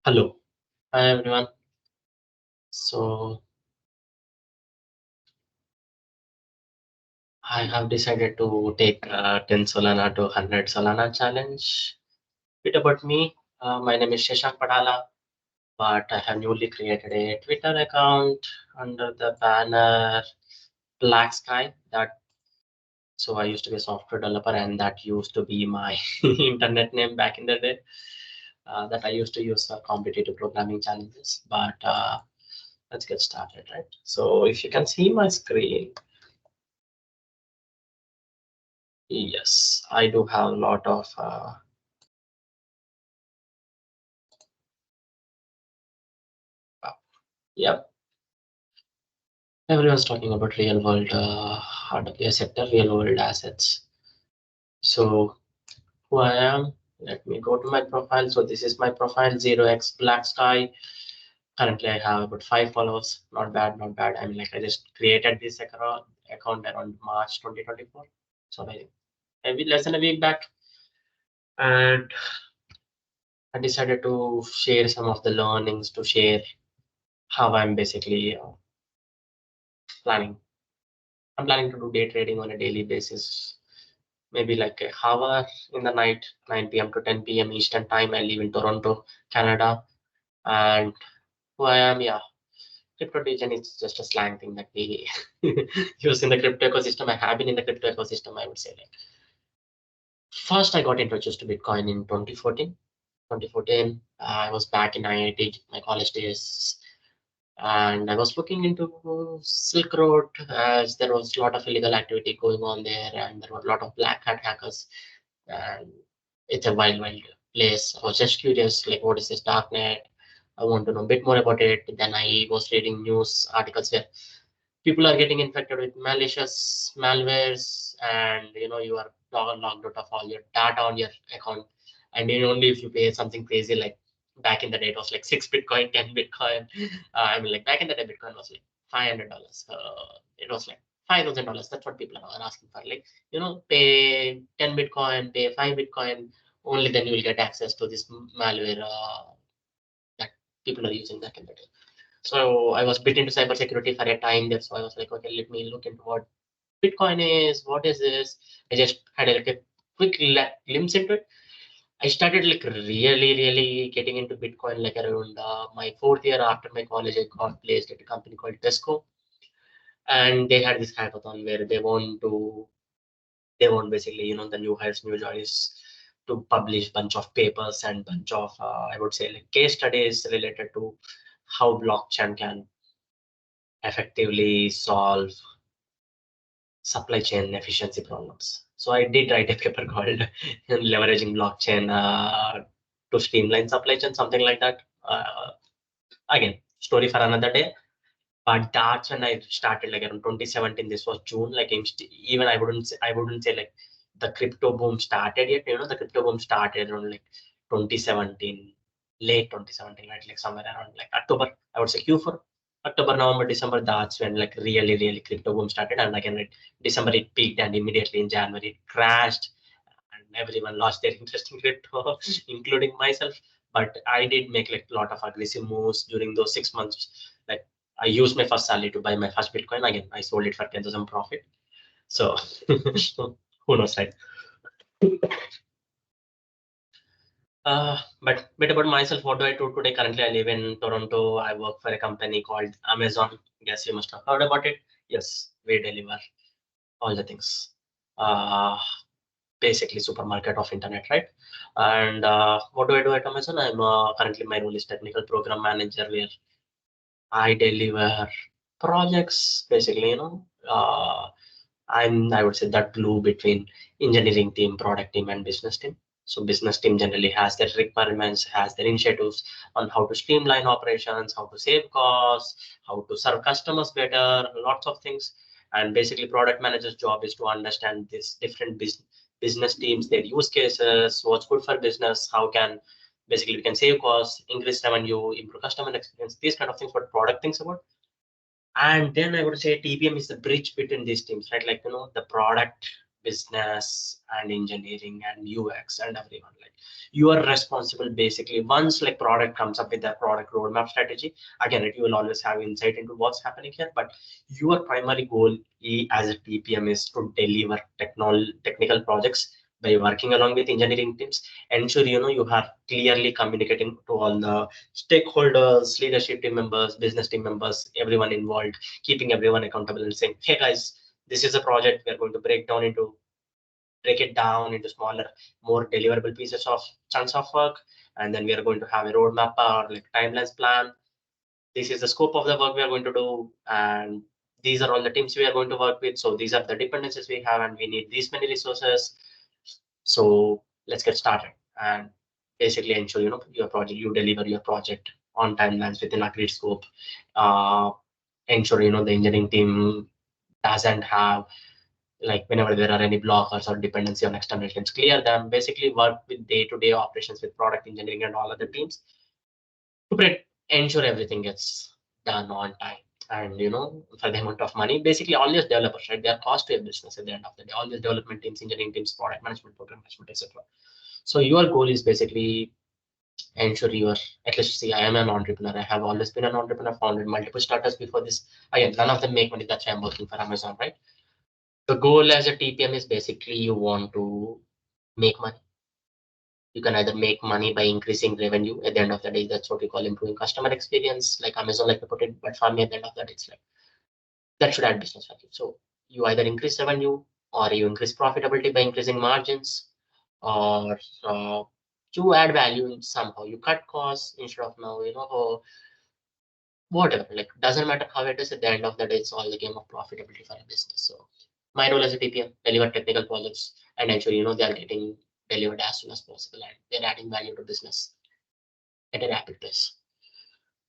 Hello, hi everyone. So I have decided to take 10 Solana to 100 Solana challenge. Bit about me. My name is Shashank Padala, but I have newly created a Twitter account under the banner Black Sky. So I used to be a software developer, and that used to be my internet name back in the day. That I used to use for competitive programming challenges. But let's get started, right? So if you can see my screen. Yes, I do have a lot of uh, yep. Everyone's talking about real world hardware sector, real world assets. So who I am? Let me go to my profile. So this is my profile, 0x Black Sky. Currently, I have about 5 followers. Not bad, not bad. I mean, like I just created this account around March 2024. So like maybe less than a week back, and I decided to share some of the learnings to share how I'm basically planning I'm planning to do day trading on a daily basis, maybe like a hour in the night, 9 p.m. to 10 p.m. Eastern time. I live in Toronto, Canada. And who I am, yeah, crypto region is just a slang thing that we use in the crypto ecosystem. I have been in the crypto ecosystem, I would say. Like, first, I got introduced to Bitcoin in 2014. 2014, I was back in IIT, my college days, and I was looking into Silk Road as there was a lot of illegal activity going on there, and there were a lot of black hat hackers, and it's a wild, wild place. I was just curious, like, what is this darknet? I want to know a bit more about it. Then I was reading news articles where people are getting infected with malicious malwares, and you are logged out of all your data on your account, and then only if you pay something crazy like back in the day it was like 6 Bitcoin, 10 Bitcoin. I mean, like back in the day Bitcoin was like $500. It was like $5,000. That's what people are asking for. Like, pay 10 Bitcoin, pay 5 Bitcoin, only then you will get access to this malware that people are using back in the day. So I was bit into cybersecurity for a time there. So I was like, okay, let me look into what Bitcoin is, what is this? I just had like a quick glimpse into it. I started like really, really getting into Bitcoin like around my fourth year after my college. I got placed at a company called Tesco, and they had this hackathon where they want basically, the new hires, new joins to publish bunch of papers and bunch of I would say like case studies related to how blockchain can effectively solve supply chain efficiency problems. So I did write a paper called leveraging blockchain to streamline supply chain, something like that. Again, story for another day. But that's when I started, like around 2017. This was June. Like even I wouldn't say like the crypto boom started yet. The crypto boom started around like 2017, late 2017, right? Like somewhere around like October. I would say Q4, October, November, December. That's when like really, really crypto boom started. And again, December it peaked, and immediately in January it crashed, and everyone lost their interest in crypto, including myself. But I did make like a lot of aggressive moves during those 6 months. Like I used my first salary to buy my first Bitcoin. Again, I sold it for 10,000 profit. So who knows, right? But bit about myself. What do I do today? Currently, I live in Toronto. I work for a company called Amazon. Guess you must have heard about it. Yes, we deliver all the things. Uh, Basically, supermarket of internet, right? And what do I do at Amazon? I'm currently my role is technical program manager, where I deliver projects. Basically, I would say that glue between engineering team, product team, and business team. So business team generally has their requirements, has their initiatives on how to streamline operations, how to save costs, how to serve customers better, lots of things. And basically, product manager's job is to understand this different business teams, their use cases, what's good for business, how can basically we can save costs, increase revenue, improve customer experience, these kind of things. What product thinks about. And then I would say TPM is the bridge between these teams, right? Like, the product business and engineering and UX and everyone. Like you are responsible basically once like product comes up with their product roadmap strategy. Again, you will always have insight into what's happening here, but your primary goal as a TPM is to deliver technical projects by working along with engineering teams. Ensure you are clearly communicating to all the stakeholders, leadership team members, business team members, everyone involved, keeping everyone accountable and saying, hey guys, this is a project we are going to break it down into smaller, more deliverable pieces of chunks of work, and then we are going to have a roadmap or like timelines plan. This is the scope of the work we are going to do, and these are all the teams we are going to work with. So these are the dependencies we have, and we need these many resources. So let's get started and basically ensure your project, you deliver your project on timelines within agreed scope. Uh, ensure the engineering team doesn't have, like, whenever there are any blockers or dependency on external teams, clear them. Basically work with day-to-day operations with product engineering and all other teams to ensure everything gets done on time. And for the amount of money, basically all these developers, right, they are cost to a business at the end of the day. All these development teams, engineering teams, product management, program management, etc. So your goal is basically ensure you are, at least, see, I am an entrepreneur. I have always been an entrepreneur, founded multiple startups before this. Again, none of them make money. That's why I'm working for Amazon, right? The goal as a TPM is basically you want to make money. You can either make money by increasing revenue. At the end of the day, that's what we call improving customer experience, like Amazon, like to put it. But for me, at the end of the day, it's like that should add business value. So you either increase revenue or you increase profitability by increasing margins, or you add value in somehow. You cut costs instead of now, whatever. Like doesn't matter how it is. At the end of the day, it's all the game of profitability for a business. So my role as a TPM, deliver technical projects and ensure they are getting delivered as soon as possible and they're adding value to business at a rapid pace.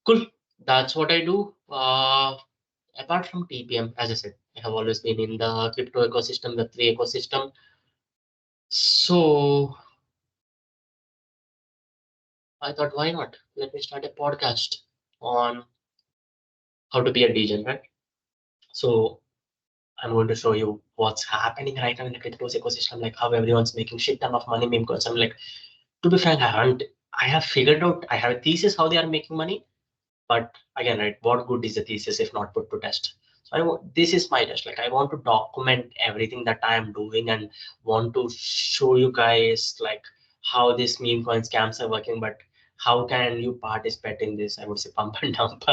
Cool. That's what I do. Apart from TPM, as I said, I have always been in the crypto ecosystem, the three ecosystem. So I thought, why not? Let me start a podcast on how to be a DJ, right? So I'm going to show you what's happening right now in the crypto ecosystem, like how everyone's making shit ton of money. Meme coins. I'm like, to be frank, I have figured out, I have a thesis how they are making money. But again, right, what good is the thesis if not put to test? So this is my test. Like I want to document everything that I am doing and want to show you guys like how this meme coin scams are working. But how can you participate in this? I would say pump and dump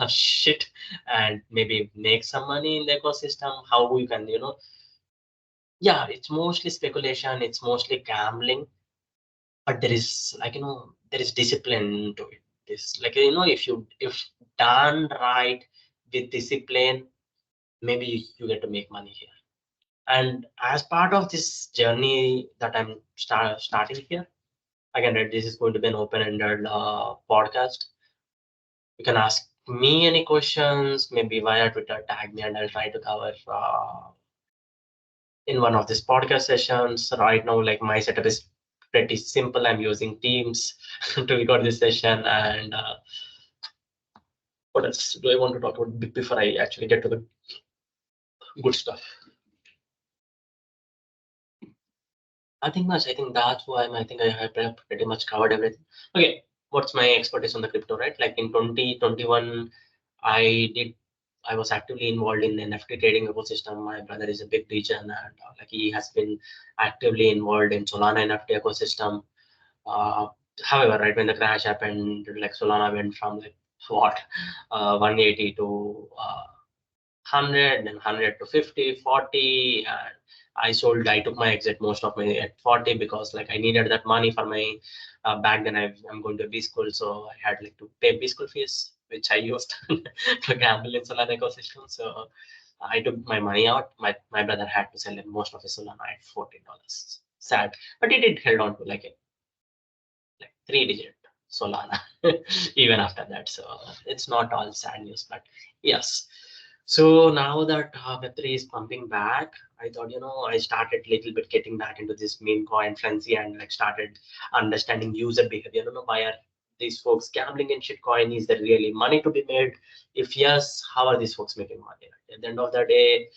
shit and maybe make some money in the ecosystem. How you can, yeah, it's mostly speculation. It's mostly gambling, but there is like there is discipline to it. This, like, if done right with discipline, maybe you get to make money here. And as part of this journey that I'm starting here, again, right, this is going to be an open-ended podcast. You can ask me any questions, maybe via Twitter, tag me, and I'll try to cover in one of these podcast sessions. Right now, like my setup is pretty simple. I'm using Teams to record this session. And what else do I want to talk about before I actually get to the good stuff? Nothing much. I think that's why I think I have pretty much covered everything. Okay, what's my expertise on the crypto, right? Like in 2021, I did. I was actively involved in the NFT trading ecosystem. My brother is a big region, and like he has been actively involved in Solana NFT ecosystem. Uh, However, right when the crash happened, like Solana went from like what 180 to 100, then 100 to 50, 40, and I took my exit most of my at 40 because like I needed that money for my back then I'm going to B school, so I had like to pay B school fees, which I used to gamble in Solana ecosystem. So I took my money out. My brother had to sell most of his Solana at $14. Sad, but he did held on to like a like three-digit Solana even after that. So it's not all sad news, but yes. So now that Web3 is pumping back, I thought, I started little bit getting back into this meme coin frenzy and like started understanding user behavior. Why are these folks gambling in shitcoin? Is there really money to be made? If yes, how are these folks making money? At the end of the day,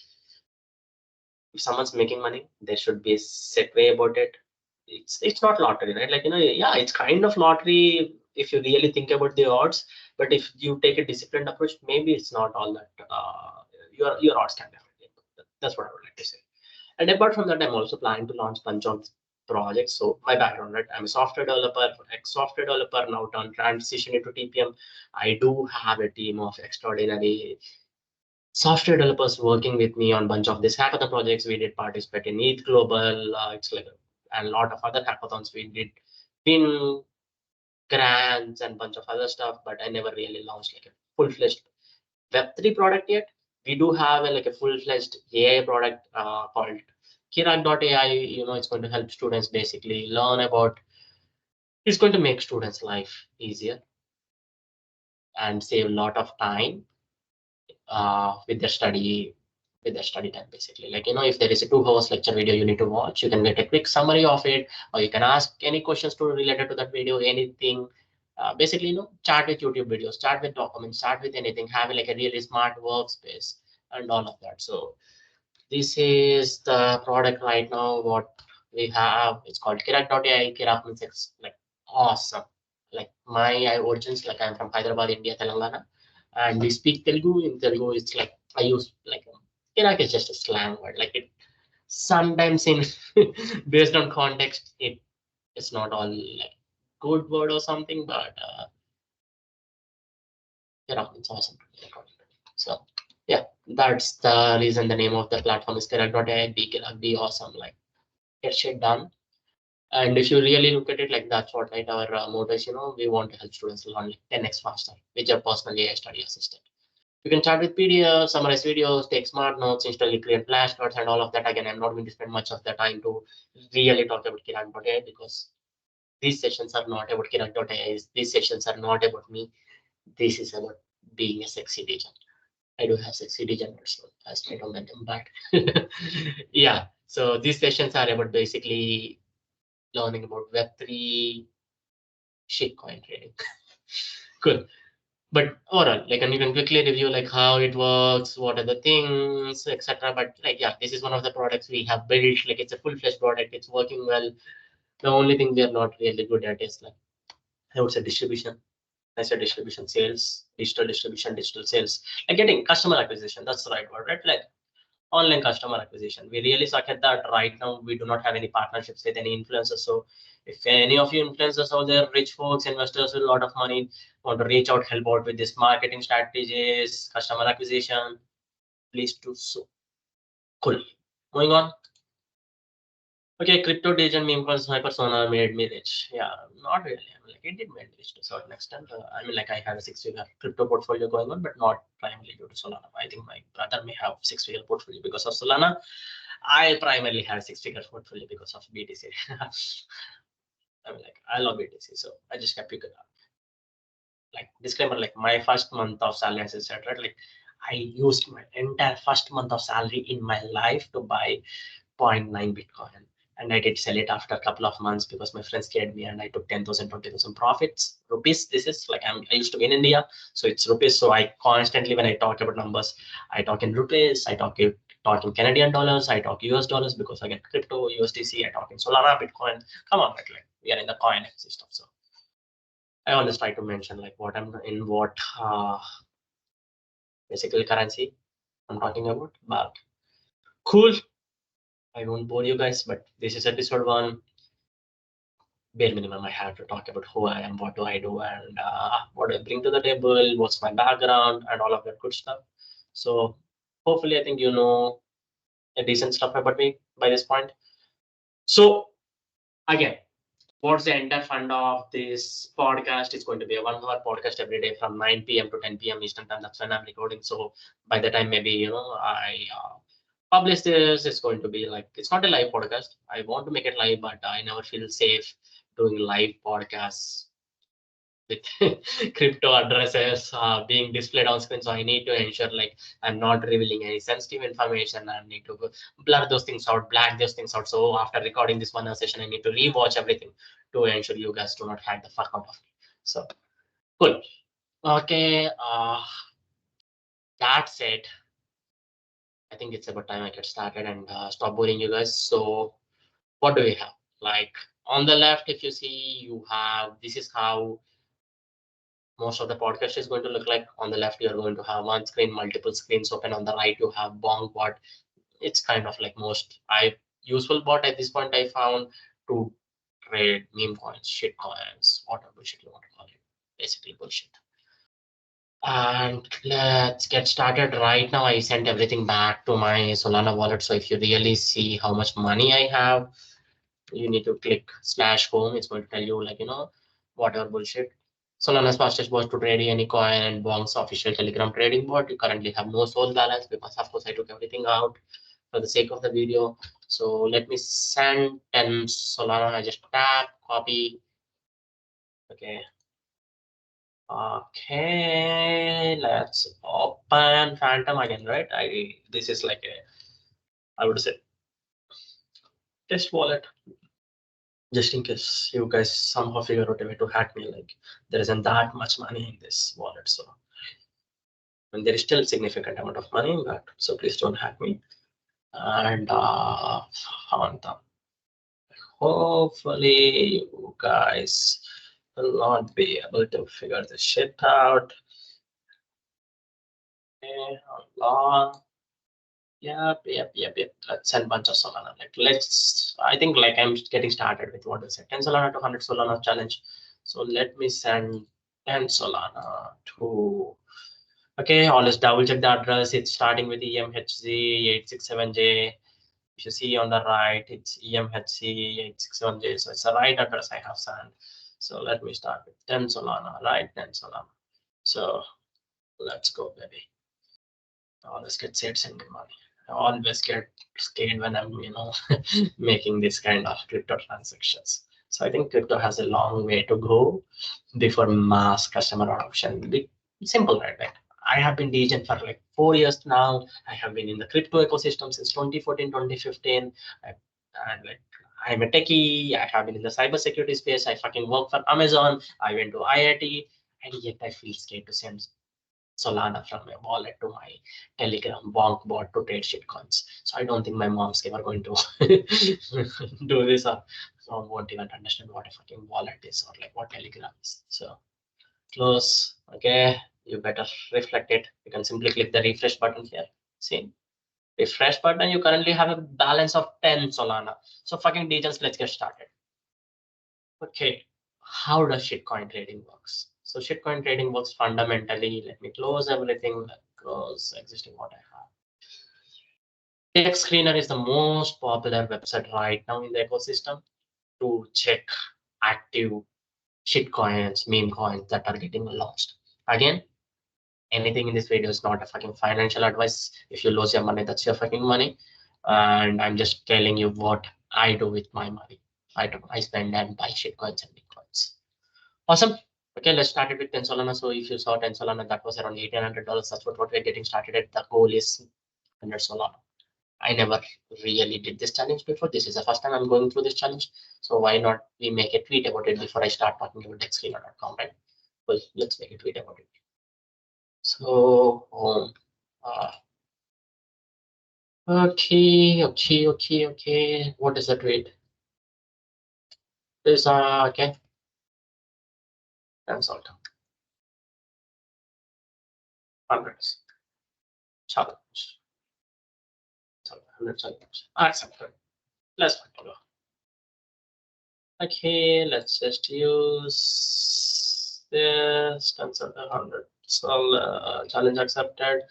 if someone's making money, there should be a set way about it. It's not lottery, right? Like, yeah, it's kind of lottery if you really think about the odds. But if you take a disciplined approach, maybe it's not all that. Your odds can definitely improve. That's what I would like to say. And apart from that, I'm also planning to launch bunch of projects. So my background, right? I'm a software developer, ex-software developer, now done transition into TPM. I do have a team of extraordinary software developers working with me on a bunch of these hackathon projects. We did participate in ETH Global. It's like a lot of other hackathons. We did win grants and bunch of other stuff, but I never really launched like a full-fledged Web3 product yet. We do have like a full-fledged AI product called Kirak.ai. It's going to help students basically learn about. It's going to make students' life easier and save a lot of time with their study time, basically. Like, if there is a 2 hours lecture video you need to watch, you can get a quick summary of it, or you can ask any questions to related to that video, anything. Basically, chat with YouTube videos, chat with documents, chat with anything, having like a really smart workspace and all of that. So this is the product right now. What we have, it's called Kirak.ai. Kirak means it's like awesome. Like my origins, like I'm from Hyderabad, India, Telangana, and we speak Telugu. In Telugu, it's like I use like Kirak is just a slang word. Like it sometimes in based on context, it's not all like good word or something, but Kirak means awesome. So yeah, that's the reason the name of the platform is Kirak.ai. Be awesome. Like get shit done. And if you really look at it, like that's what, right, our motto is, we want to help students learn like 10x faster with your personal AI study assistant. You can chat with PDF, summarize videos, take smart notes, instantly create flashcards and all of that. Again, I'm not going to spend much of the time to really talk about Kirak.ai because these sessions are not about Kirak.ai. These sessions are not about me. This is about being a sexy DJ. I do have sexy DJ also as I don't mention, but yeah. So these sessions are about basically learning about Web3 shitcoin trading. Cool. But overall, like, and you can quickly review like how it works, what are the things, etc. But like, yeah, this is one of the products we have built. Like, it's a full-fledged product. It's working well. The only thing we are not really good at is like, I would say distribution. I said distribution, sales, digital sales, like getting customer acquisition. That's the right word, right? Like online customer acquisition. We really suck at that right now. We do not have any partnerships with any influencers. So if any of you influencers out there, rich folks, investors with a lot of money, want to reach out, help out with this marketing strategies, customer acquisition, please do so. Cool. Moving on. Okay, crypto digital meme called my persona made me rich. Yeah, not really. I mean, like it did make me rich to a certain extent. I mean, like I have a 6-figure crypto portfolio going on, but not primarily due to Solana. I think my brother may have 6-figure portfolio because of Solana. I primarily have a 6-figure portfolio because of BTC. I mean, like I love BTC, so I just kept it. Like disclaimer, like my first month of salary, as I said, right? Like I used my entire first month of salary in my life to buy zero point 0.9 Bitcoin. And I did sell it after a couple of months because my friends scared me and I took 10,000, 20,000 profits. Rupees, this is like I used to be in India, so it's rupees. So I constantly, when I talk about numbers, I talk in rupees, I talk in Canadian dollars, I talk US dollars because I get crypto, USDC, I talk in Solana, Bitcoin. Come on, like we are in the coin ecosystem. So I always try to mention like what I'm in, what basically currency I'm talking about. But cool. I won't bore you guys, but this is episode 1. Bare minimum I have to talk about who I am, what do I do, and what do I bring to the table, what's my background, and all of that good stuff. So hopefully, I think you know a decent stuff about me by this point. So again, what's the entire fund of this podcast? It's going to be a 1-hour podcast every day from 9 p.m. to 10 p.m. Eastern time. That's when I'm recording. So by the time maybe I publish this, it's going to be like it's not a live podcast. I want to make it live, but I never feel safe doing live podcasts with crypto addresses being displayed on screen. So I need to ensure like I'm not revealing any sensitive information. I need to blur those things out, black those things out. So after recording this 1 hour session, I need to rewatch everything to ensure you guys do not hack the fuck out of me. So cool. Okay. That said, I think it's about time I get started and stop boring you guys. So what do we have? Like on the left, if you see, you have, this is how most of the podcast is going to look like. On the left, you're going to have one screen, multiple screens open. On the right, you have Bong bot. It's kind of like most I useful bot at this point I found to trade meme coins, shit coins, whatever bullshit you want to call it. Basically bullshit. And let's get started right now. I sent everything back to my Solana wallet. So if you really see how much money I have, you need to click slash home. It's going to tell you, like, whatever bullshit. Solana's fastest bot to trade any coin and Bong's official Telegram trading bot. You currently have no soul balance because, of course, I took everything out for the sake of the video. So let me send 10 Solana. I just tap, copy. Okay. Okay, let's open Phantom again, right? This is like I would say test wallet. Just in case you guys somehow figure out a way to hack me, like there isn't that much money in this wallet. So and there is still significant amount of money in that. So please don't hack me. And Phantom. Hopefully you guys will not be able to figure this shit out. Okay, Allah. Yep. Let's send bunch of Solana. Like I think like I'm getting started with what is it? 10 Solana to 100 Solana challenge. So let me send 10 Solana to, okay, always double check the address. It's starting with EMHZ867J. If you see on the right, it's EMHC867J. So it's the right address I have sent. So let me start with 10 Solana, right? 10 Solana. So let's go, baby. I always get scared sending money. I always get scared when I'm, making this kind of crypto transactions. So I think crypto has a long way to go before mass customer adoption. Simple, right? Like I have been DGen for like 4 years now. I have been in the crypto ecosystem since 2014, 2015. And like I'm a techie. I have been in the cybersecurity space. I fucking work for Amazon. I went to IIT, and yet I feel scared to send Solana from my wallet to my Telegram bonk bot to trade shitcoins. So I don't think my mom's ever going to do this, or won't even understand what a fucking wallet is or like what Telegram is. So close. Okay, you better reflect it. You can simply click the refresh button here. See, refresh button. You currently have a balance of 10 Solana. So fucking digits. Let's get started. Okay, how does shitcoin trading works? So shitcoin trading works fundamentally. Let me close everything. Close existing what I have. Tech Screener is the most popular website right now in the ecosystem to check active shitcoins, meme coins that are getting launched. Again, anything in this video is not a fucking financial advice. If you lose your money, that's your fucking money. And I'm just telling you what I do with my money. I spend and buy shitcoins and bitcoins. Awesome. Okay, let's start it with 10 Solana. So if you saw 10 Solana, that was around $1,800. That's what we're getting started at. The goal is 100 Solana. I never really did this challenge before. This is the first time I'm going through this challenge. So why not we make a tweet about it before I start talking about dexscreener.com, right? Well, let's make a tweet about it. So, okay. What is the tweet? This, okay. Consult. Hundreds. Challenge. 100 challenge. Accepted. Let's go. Okay, let's just use this consult 100. So challenge accepted.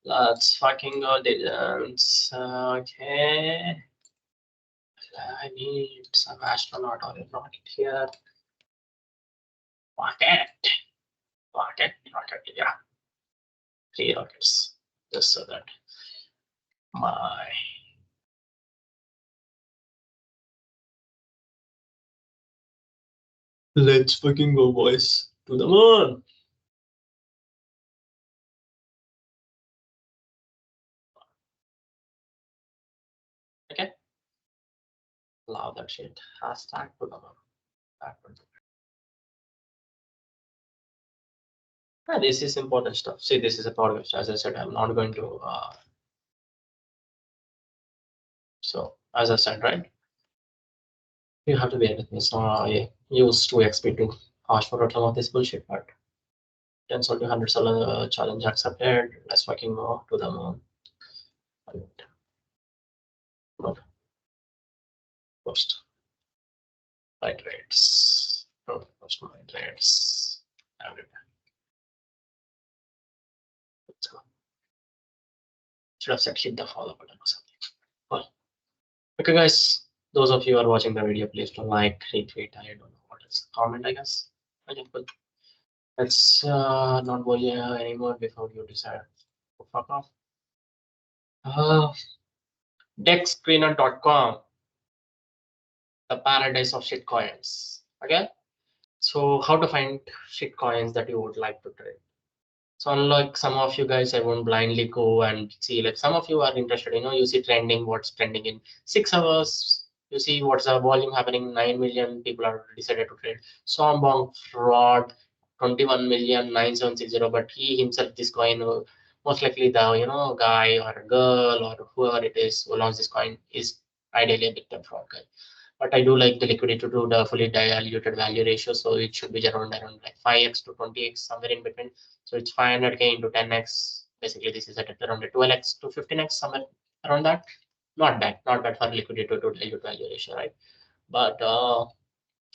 Let's fucking go digits. Okay. I need some astronaut or a rocket here. Rocket. Rocket. Yeah. 3 rockets. Just so that my let's fucking go, boys, to the moon. Okay. Love that shit. Hashtag to the moon. That would be. This is important stuff. See, this is a podcast. As I said, I'm not going to So as I said, right, you have to bear with me. So I used 2xp to hash forward some of this bullshit, but 10 sold to 100 seller challenge accepted. Let's fucking go to the moon. Not post my trades. Not post my trades. Everywhere. Let's go. Should have said hit the follow button or something. Well, okay, guys. Those of you who are watching the video, please do like, retweet. I don't know what is comment, I guess. Okay, cool. Let's not go here anymore before you decide to fuck off. Dexscreener.com, the paradise of shitcoins. Okay, so how to find shitcoins that you would like to trade. So unlike some of you guys, I won't blindly go and see. Like some of you are interested, you see trending, what's trending in 6 hours. You see what's the volume happening. 9 million people are decided to trade. Sombong fraud, 21,9,760. But he himself, this coin, most likely the guy or a girl or whoever it is who launched this coin is ideally a victim fraud guy. But I do like the liquidity to the fully diluted value ratio, so it should be around like 5x to 20x, somewhere in between. So it's 500k into 10x. Basically, this is at around 12x to 15x, somewhere around that. Not bad for liquidity to dilute value ratio, right? But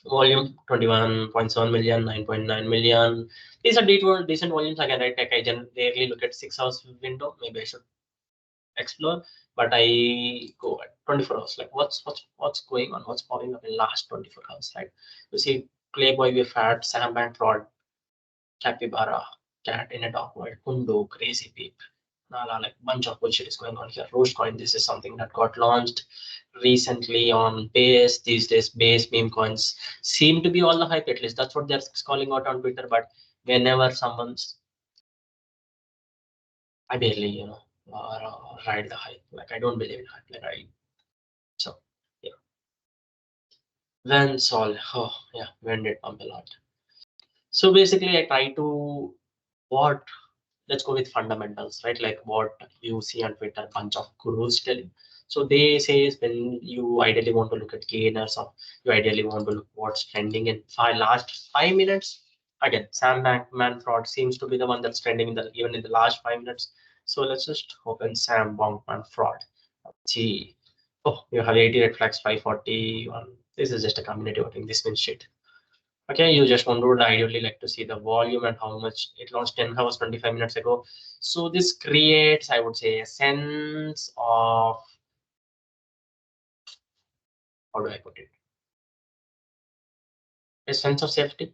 volume 21.7 million, 9.9 million. These are decent volumes again, right? Like I rarely look at 6 hours window. Maybe I should explore, but I go at 24 hours. Like what's going on? What's popping up in last 24 hours, right? You see, Playboy, we've had Sam Bank fraud, Capybara, Cat in a Dog World, Kundo, Crazy Peep. Nala, like bunch of bullshit is going on here. Rosecoin, this is something that got launched recently on Base. These days, Base meme coins seem to be all the hype. At least that's what they're calling out on Twitter. But whenever someone's, I barely, ride the hype. Like I don't believe in hype. Like I so yeah. When Sol, oh yeah, when did pump a lot. So basically, I try to what let's go with fundamentals, right? Like what you see on Twitter, bunch of gurus telling. So they say is when you ideally want to look at gainers or you ideally want to look what's trending in last 5 minutes. Again, Sam Bankman fraud seems to be the one that's trending in the even in the last 5 minutes. So let's just open Sam Bankman fraud. See, oh, you have 80 red flags, 541. This is just a community voting. This means shit. Okay, you just want to ideally like to see the volume and how much it launched 10 hours, 25 minutes ago. So this creates, I would say, a sense of, how do I put it? A sense of safety,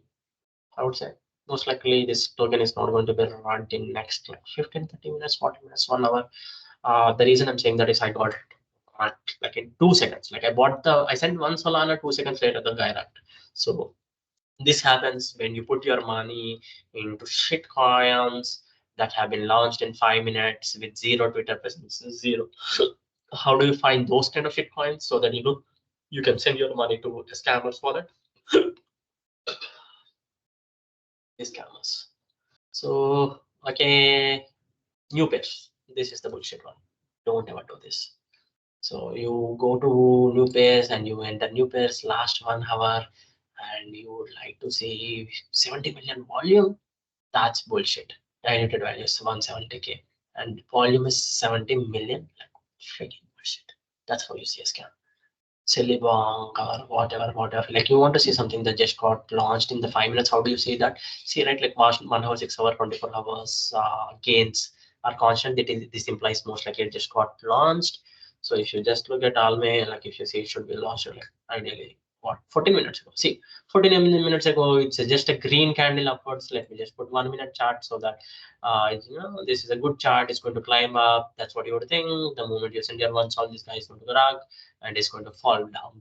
I would say. Most likely this token is not going to be run in next like 15, 30 minutes, 40 minutes, 1 hour. The reason I'm saying that is I got it like in 2 seconds. Like I sent one Solana, 2 seconds later the guy wrapped. So this happens when you put your money into shit coins that have been launched in 5 minutes with zero Twitter presence, zero. How do you find those kind of shit coins so that you can send your money to a scammer's wallet? These scammers. So okay, new pairs. This is the bullshit one. Don't ever do this. So you go to new pairs and you enter new pairs last 1 hour and you would like to see 70 million volume. That's bullshit. Diluted value is 170k and volume is 70 million. Like freaking bullshit. That's how you see a scam. Silly bonk or whatever. Like you want to see something that just got launched in the 5 minutes. How do you see that? See, right, like 1 hour, 6 hour, 24 hours gains are constant. This implies most likely it just got launched. So if you just look at Alme, like if you see it should be launched like ideally what 14 minutes ago. See, 14 minutes ago, it's just a green candle upwards. Let me just put 1 minute chart so that this is a good chart. It's going to climb up. That's what you would think. The moment you send your one all this guy is going to rug and it's going to fall down.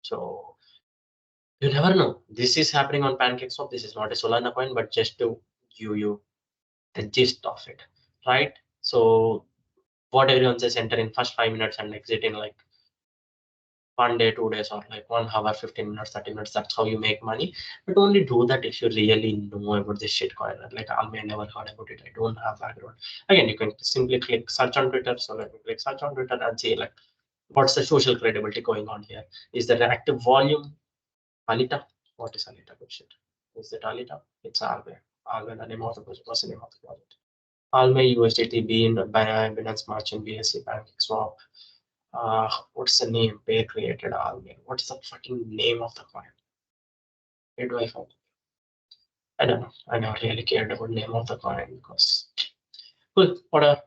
So you never know. This is happening on PancakeSwap. This is not a Solana coin, but just to give you the gist of it, right? So what everyone says, enter in first 5 minutes and exit in like 1 day, 2 days, or like 1 hour, 15 minutes, 30 minutes. That's how you make money. But only do that if you really know about this shit coin. Like I may never heard about it. I don't have background. Again, you can simply click search on Twitter. So let me click search on Twitter and see like What's the social credibility going on here? Is there an active volume? Alita? What is Alita? Good shit. Is it Alita? It's Alve. Alve, the name of the project. What's the name of the project? Alme USDT Bean, Binance Merchant, BSC Bank Swap. What's the name? Pair created Alme. What's the fucking name of the coin? Where do I find it? I don't know. I never really cared about the name of the coin because cool, whatever.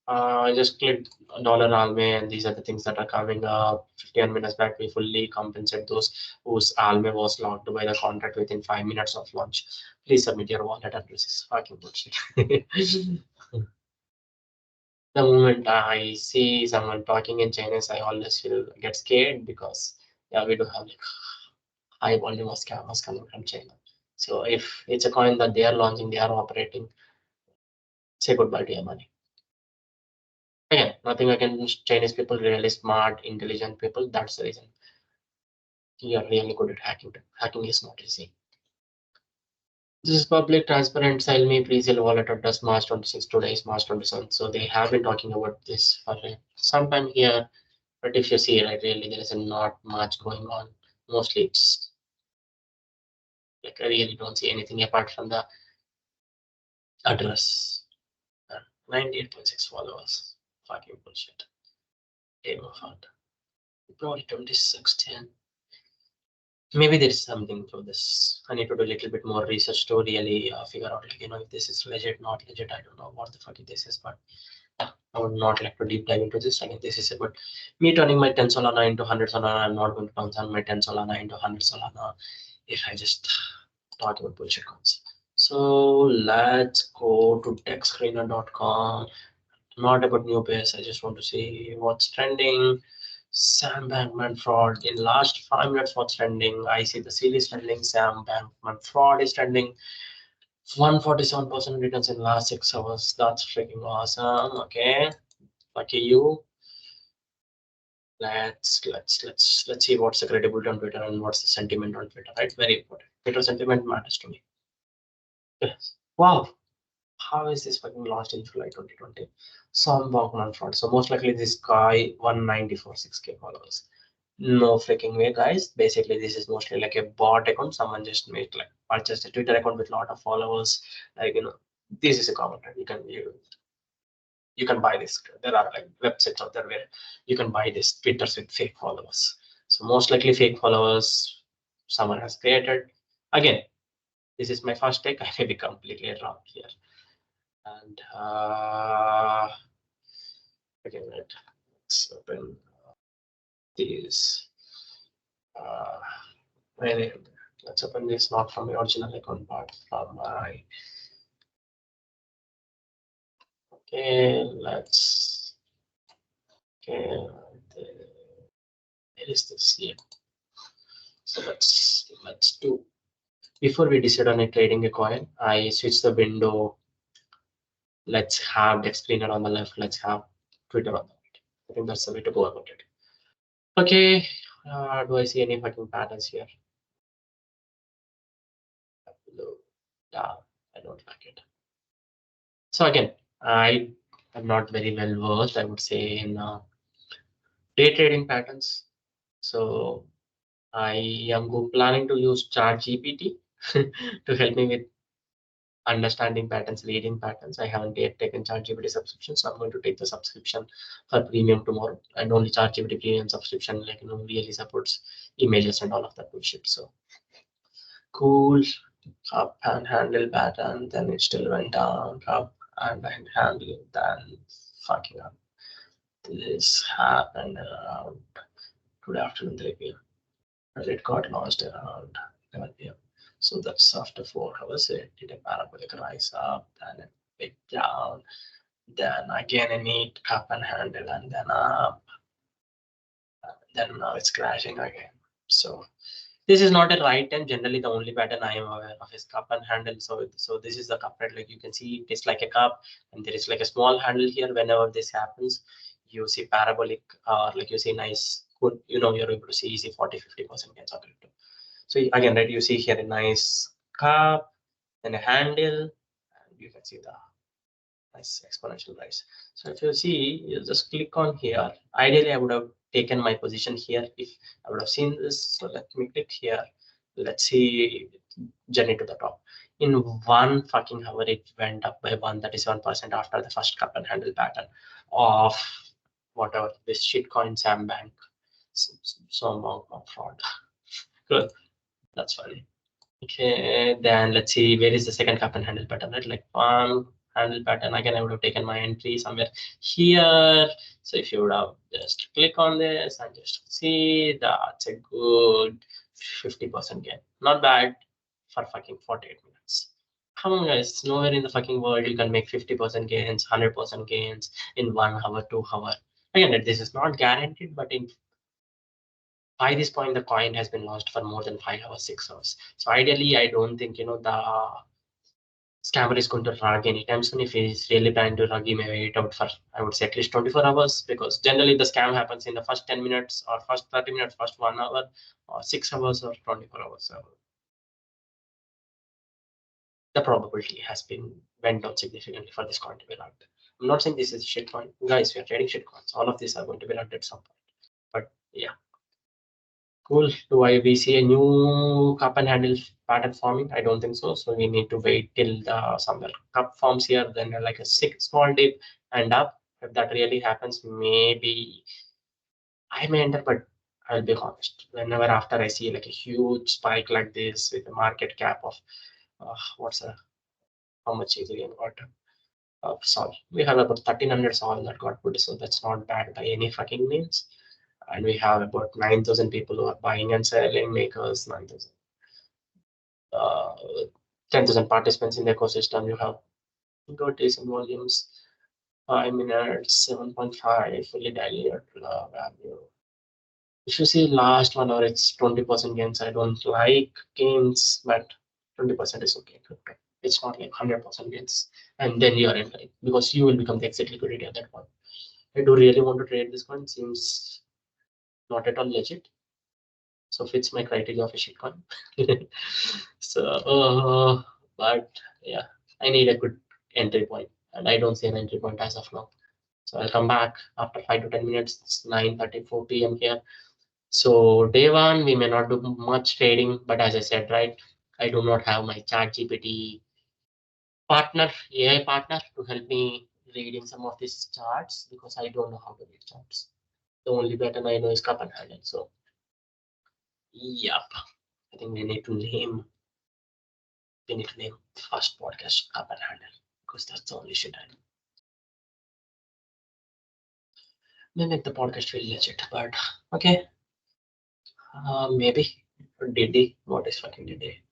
I just clicked dollar Alme, and these are the things that are coming up. 15 minutes back, we fully compensate those whose Alme was locked by the contract within 5 minutes of launch. Please submit your wallet addresses. Fucking bullshit. The moment I see someone talking in Chinese, I always feel get scared because yeah, we do have like high volume of scammers coming from China. So if it's a coin that they are launching, they are operating, say goodbye to your money. Again, nothing against Chinese people, really smart, intelligent people. That's the reason you are really good at hacking. Hacking is not easy. This is public, transparent, sell me, pre-sale wallet address, March 26, today is March 27. So they have been talking about this for some time here. But if you see, right, really, there is not much going on. Mostly it's like I really don't see anything apart from the address. 98.6 followers. Fucking bullshit. Demo fund. Probably 2016. Maybe there is something to this. I need to do a little bit more research to really figure out, like, if this is legit, not legit. I don't know what the fuck this is, but yeah, I would not like to deep dive into this. Again, this is about me turning my 10 Solana into 100 Solana. I'm not going to turn my 10 Solana into 100 Solana if I just talk about bullshit coins. So let's go to techscreener.com. Not about new pairs. I just want to see what's trending. Sam Bankman fraud in last 5 minutes. What's trending? I see the series trending. Sam Bankman fraud is trending. 147% returns in last 6 hours. That's freaking awesome. Okay, lucky you. Let's see what's the credibility on Twitter and what's the sentiment on Twitter. Right, very important. Twitter sentiment matters to me. Yes. Wow. How is this fucking launched in July 2020? Some Bachman fraud. So most likely this guy 194 6K followers. No freaking way, guys. Basically, this is mostly like a bot account. Someone just made like purchased a Twitter account with a lot of followers. Like this is a common trend. You can buy this. There are like websites out there where you can buy this Twitters with fake followers. So most likely fake followers someone has created. Again, this is my first take. I may be completely wrong here. And again, let's open these. Uh, let's open this not from my original account, but from my. Okay, let's. Okay, where is this here? So let's do. Before we decide on a trading a coin, I switch the window. Let's have the screener on the left. Let's have Twitter on the right. I think that's the way to go about it. Okay, do I see any fucking patterns here? No, yeah, I don't like it. So again, I am not very well versed, I would say, in day trading patterns. So I am planning to use ChatGPT to help me with understanding patterns, reading patterns. I haven't yet taken ChatGPT subscription, so I'm going to take the subscription for premium tomorrow. And only ChatGPT premium subscription, like really supports images and all of that bullshit. So cool. Up and handle pattern, then it still went down, up and handle, then fucking up. This happened around today afternoon 3 p.m. and it got launched around 11 p.m. So that's after 4 hours. It did a parabolic rise up, then a big down, then again a neat up and handle, and then up. Then now it's crashing again. So this is not a right time. Generally, the only pattern I am aware of is cup and handle. So this is the cup, right? Like you can see, it's like a cup, and there is like a small handle here. Whenever this happens, you see parabolic, like you see nice, good. You're able to see easy 40-50% gains of crypto. So again, right, you see here a nice cup, then a handle, and you can see the nice exponential rise. So if you see, you just click on here. Ideally, I would have taken my position here if I would have seen this. So let me click here. Let's see, journey to the top. In 1 fucking hour, it went up by 137% after the first cup and handle pattern of whatever this shitcoin Sam Bank. So amount of fraud. Good. That's funny. Okay, then let's see where is the second cup and handle pattern, right? Like one handle pattern. Again, I would have taken my entry somewhere here. So if you would have just click on this and just see, that's a good 50% gain. Not bad for fucking 48 minutes. Come on, guys. Nowhere in the fucking world you can make 50% gains, 100% gains in 1 hour, 2 hour. Again, this is not guaranteed, but in by this point the coin has been lost for more than 5 hours, 6 hours. So ideally I don't think the scammer is going to rug anytime soon. If he's really planning to rug, he may wait out for, I would say, at least 24 hours, because generally the scam happens in the first 10 minutes or first 30 minutes, first 1 hour or 6 hours or 24 hours. So the probability has been went down significantly for this coin to be rugged. I'm not saying this is shit coin, guys. We are trading shit coins. All of these are going to be rugged at some point. But yeah. Cool. Do we see a new cup and handle pattern forming? I don't think so. So we need to wait till the somewhere cup forms here, then like a small dip and up. If that really happens, maybe I may enter, but I'll be honest. Whenever after I see like a huge spike like this with a market cap of what's how much is again got Sol. We have about 1300 Sol that got put, so that's not bad by any fucking means. And we have about 9,000 people who are buying and selling, makers, 9,000. 10,000 participants in the ecosystem. You have good decent volumes, 5 minutes, 7.5 fully diluted value. If you see last 1 hour, it's 20% gains. I don't like gains, but 20% is okay. It's not like 100% gains. And then you are entering because you will become the exit liquidity at that point. I do really want to trade this one. Seems not at all legit. So fits my criteria of a shitcoin. So, but yeah, I need a good entry point, and I don't see an entry point as of now. So I'll come back after 5 to 10 minutes. It's 9:34 p.m. here. So day one, we may not do much trading, but as I said, right, I do not have my chat GPT partner, AI partner, to help me reading some of these charts because I don't know how to read charts. The only pattern I know is cup and handle. So, yep. I think we need to name the first podcast Cup and Handle because that's the only shit I know. May make the podcast feel legit, but okay. Maybe. Diddy, what is fucking Diddy?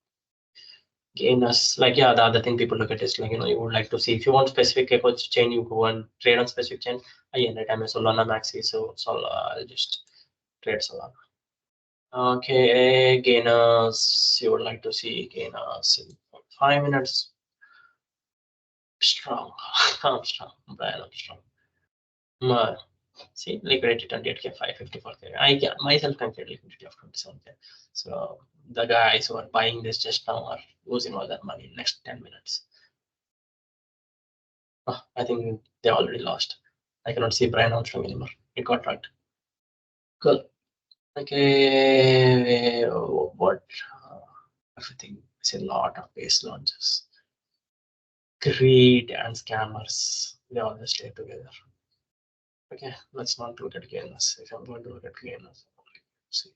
Gainers, like yeah, the other thing people look at is like you would like to see if you want specific equals chain, you go and trade on specific chain. Again, right, I'm a Solana maxi, so I'll just trade Solana. Okay, gainers, you would like to see gainers in 5 minutes. Strong, I'm strong, Brian, I'm strong. See, liquidity 28K, 554K. I can myself can get liquidity of 27K. So the guys who are buying this just now are losing all that money in next 10 minutes. Oh, I think they already lost. I cannot see Brian Armstrong anymore. It got right. Cool. Okay, what? Everything is a lot of base launches. Greed and scammers, they always stay together. Okay, let's not look at gainers. If I'm going to look at gainers, see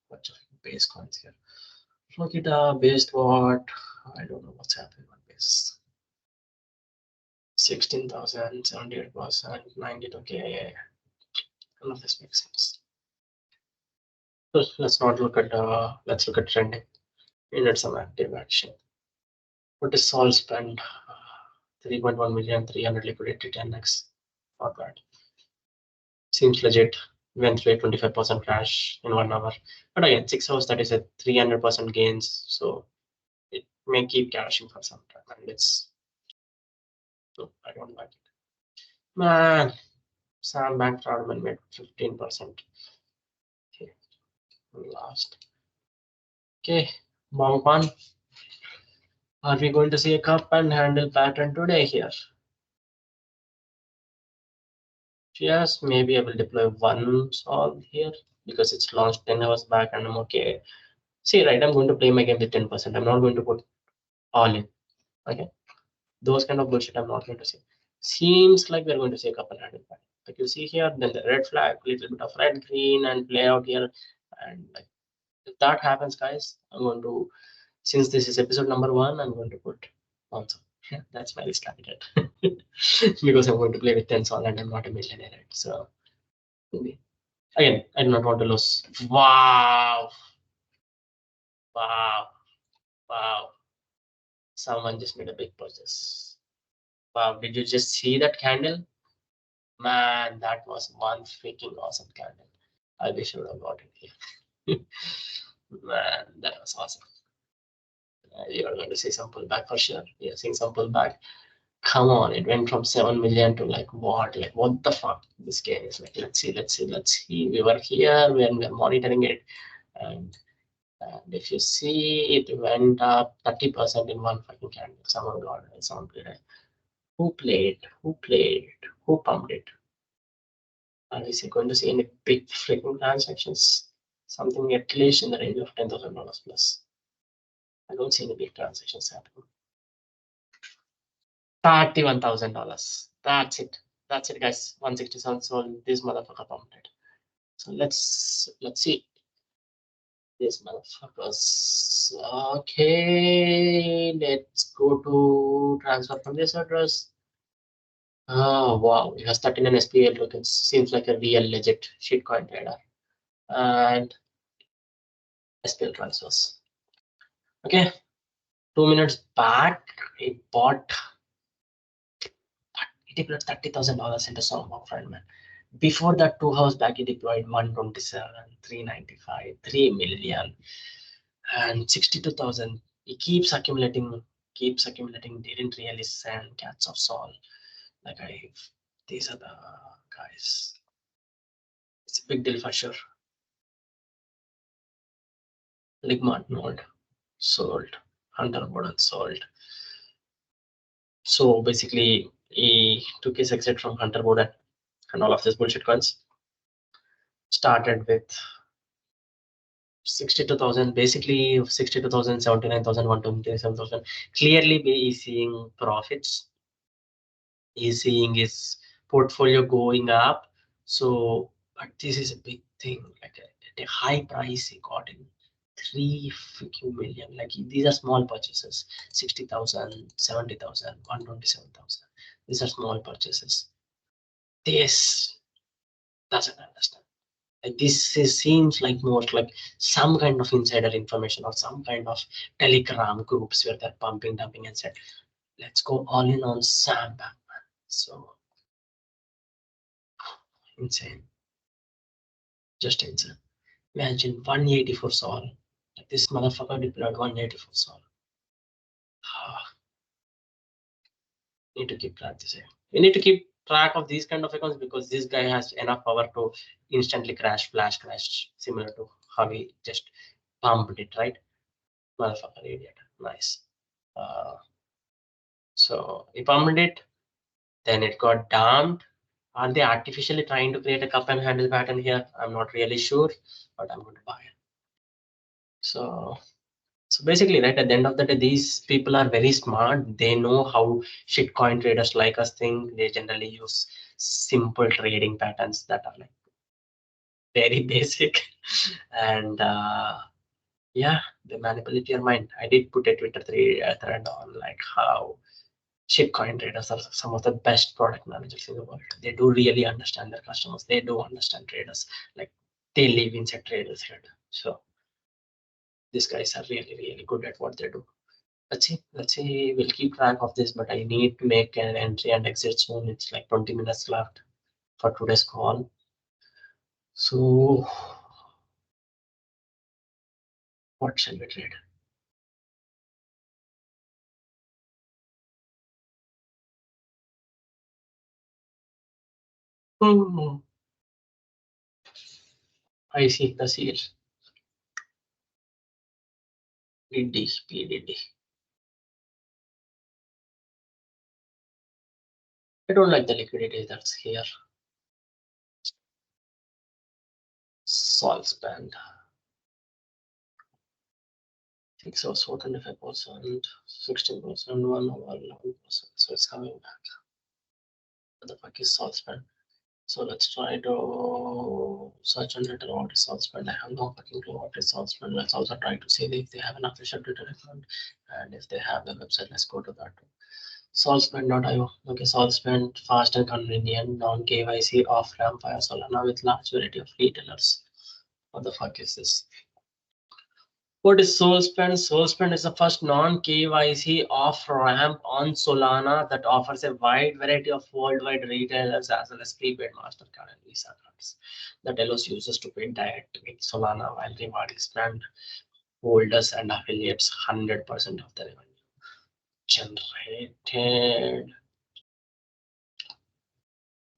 bunch of base coins here. Look at based what? I don't know what's happening on base. 16,000, 78%, 92K. None of this makes sense. So let's not look at let's look at trending. We need some active action. What is Sol spend? 3.1 million, 300 liquidity 10x. Not bad. Seems legit. Went through a 25% crash in 1 hour. But again, 6 hours, that is a 300% gains. So it may keep crashing for some time. And it's, so I don't like it. Man, Sam Bank Fraudman made 15%. Okay, last. Okay, Bong Pan. Are we going to see a cup and handle pattern today here? Yes, maybe I will deploy one solve here because it's launched 10 hours back and I'm okay. See, right, I'm going to play my game with 10%. I'm not going to put all in. Okay. Those kind of bullshit I'm not going to say. Seems like we're going to see a couple handle pattern. Like you see here, then the red flag, little bit of red, green, and play out here. And like if that happens, guys, I'm going to, since this is episode number 1, I'm going to put one song. Yeah, that's my risk appetite. Because I'm going to play with 10 song and I'm not a millionaire. Right? So maybe. Again, I do not want to lose. Wow. Wow. Wow. Someone just made a big purchase. Wow. Did you just see that candle? Man, that was one freaking awesome candle. I wish I would have got it here. Man, that was awesome. You are going to see some pullback for sure. You're seeing some pullback. Come on, it went from 7 million to like what? Like what the fuck? This game is like, let's see, let's see, let's see. We were here when we were monitoring it. And if you see, it went up 30% in one fucking candle. Someone got it. Someone played it. Who played? Who played? Who pumped it? Are we going to see any big freaking transactions? Something at least in the range of $10,000 plus. I don't see any big transactions happening. $31,000. That's it. That's it, guys. 167 sold. This motherfucker pumped it. So let's see. This motherfuckers. Okay, let's go to transfer from this address. Oh wow, it has 39 SPL tokens. Seems like a real legit shitcoin trader. And SPL transfers. Okay, 2 minutes back, it deployed $30,000 into some friend man. Before that, 2 hours back, he deployed 127, 395, 3 million, and 62,000. He keeps accumulating. Didn't really send cats of Saul. Like these are the guys. It's a big deal for sure. Ligmart node sold, Hunter Boden sold. So basically, he took his exit from Hunter Boden and all of these bullshit coins. Started with 62,000, basically 62,000, 79,000, 127,000. Clearly, he is seeing profits. He's seeing his portfolio going up. So, but this is a big thing. Like at a high price, he got in 3 freaking million. Like these are small purchases: 60,000, 70,000, 127,000. These are small purchases. This doesn't understand. Like seems like most like some kind of insider information or some kind of telegram groups where they're pumping, dumping, and said, let's go all in on Sam Bankman. So insane, just insane. Imagine 184 Sol. Like this motherfucker deployed 184 Sol. Need to keep track this. We need to keep track of these kind of accounts because this guy has enough power to instantly crash, flash crash, similar to how we just pumped it, right? Motherfucker idiot. Nice. So he pumped it, then it got dumped. Are they artificially trying to create a cup and handle pattern here? I'm not really sure, but I'm going to buy it. So basically, right at the end of the day, these people are very smart. They know how shitcoin traders like us think. They generally use simple trading patterns that are like very basic, and yeah, they manipulate your mind. I did put a Twitter thread on like how shitcoin traders are some of the best product managers in the world. They do really understand their customers. They do understand traders. Like they live inside traders' head. So these guys are really, really good at what they do. Let's see. We'll keep track of this, but I need to make an entry and exit soon. It's like 20 minutes left for today's call. So what shall we trade? Hmm. I see the seal. PDD, PDD. I don't like the liquidity that's here. Salt spend. I think so, 25%, 16%, 11%. So it's coming back. What the fuck is salt spend? So let's try to search on Twitter what is salt spend. I have no fucking clue what is salt spend. Let's also try to see if they have an official Twitter account, and if they have the website, let's go to that. Saltspend.io. Okay, Saltspend, fast and convenient, non-KYC off-ramp via Solana with large variety of retailers. What the fuck is this? What is Solspend? Solspend is the first non-KYC off-ramp on Solana that offers a wide variety of worldwide retailers as well as prepaid MasterCard and Visa cards that allows users to pay direct with Solana while rewarding spend holders and affiliates 100% of the revenue generated.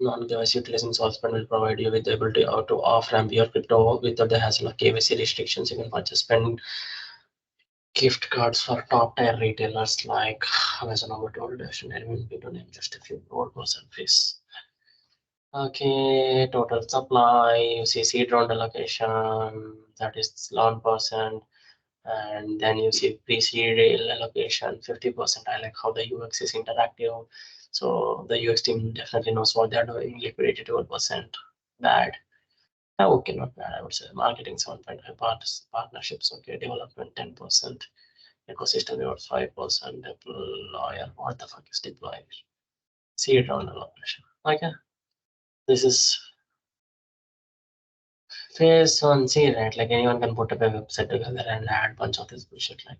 Non-KYC utilizing Solspend will provide you with the ability to off-ramp your crypto without the hassle of KYC restrictions. You can purchase spend gift cards for top-tier retailers like Amazon, Overtold, to name just a few % fees. Okay, total supply, you see seed round allocation, that is 11%, and then you see pre-seed allocation, 50%. I like how the UX is interactive. So the UX team definitely knows what they're doing. Liquidity 12%, bad. Okay, not bad. I would say marketing 7.5, partnerships, okay, development 10%. Ecosystem about 5%, deployer, what the fuck is deploy? Seed round allocation. Okay, this is phase 1C, right? Like anyone can put up a website together and add bunch of this bullshit. Like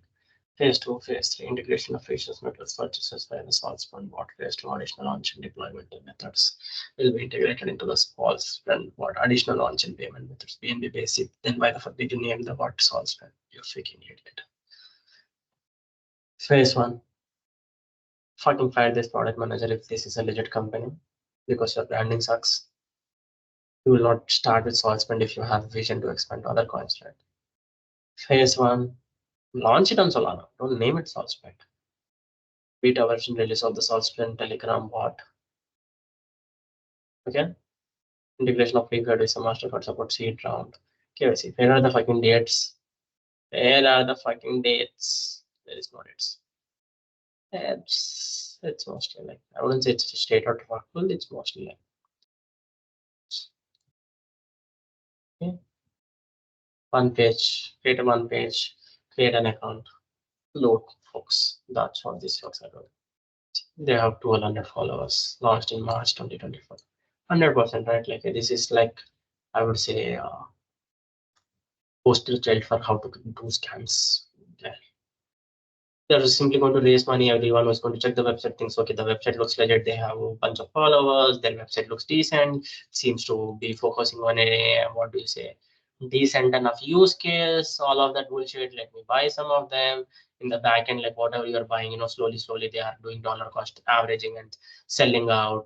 phase 2, phase 3, integration of features, methods, purchases by the Saltspend bot. Phase 2, additional launch and deployment methods will be integrated into the Saltspend bot. Additional launch and payment methods, BNB basic. Then why the fuck did you name the bot Saltspend? You freaking idiot. Phase 1. Fucking fire this product manager if this is a legit company because your branding sucks. You will not start with Saltspend if you have a vision to expand to other coins, right? Phase 1, launch it on Solana. Don't name it Saltspend. Beta version release of the Saltspend Telegram bot. Okay. Integration of prepaid Visa MasterCard support seed round. KYC. Where are the fucking dates? Where are the fucking dates? There is no dates. It's mostly like, I wouldn't say it's straight out workful, it's mostly like, okay. One page, create a one page, create an account, load folks. That's what these folks are doing. They have 1,200 followers, launched in March 2024. 100%, right? Like this is like, I would say, poster child for how to do scams. Yeah. They're simply going to raise money. Everyone was going to check the website, thinks, okay, the website looks legit. They have a bunch of followers. Their website looks decent. Seems to be focusing on a, what do you say, decent enough use case. All of that bullshit. Let me buy some of them. In the back end, like whatever you're buying, slowly they are doing dollar cost averaging and selling out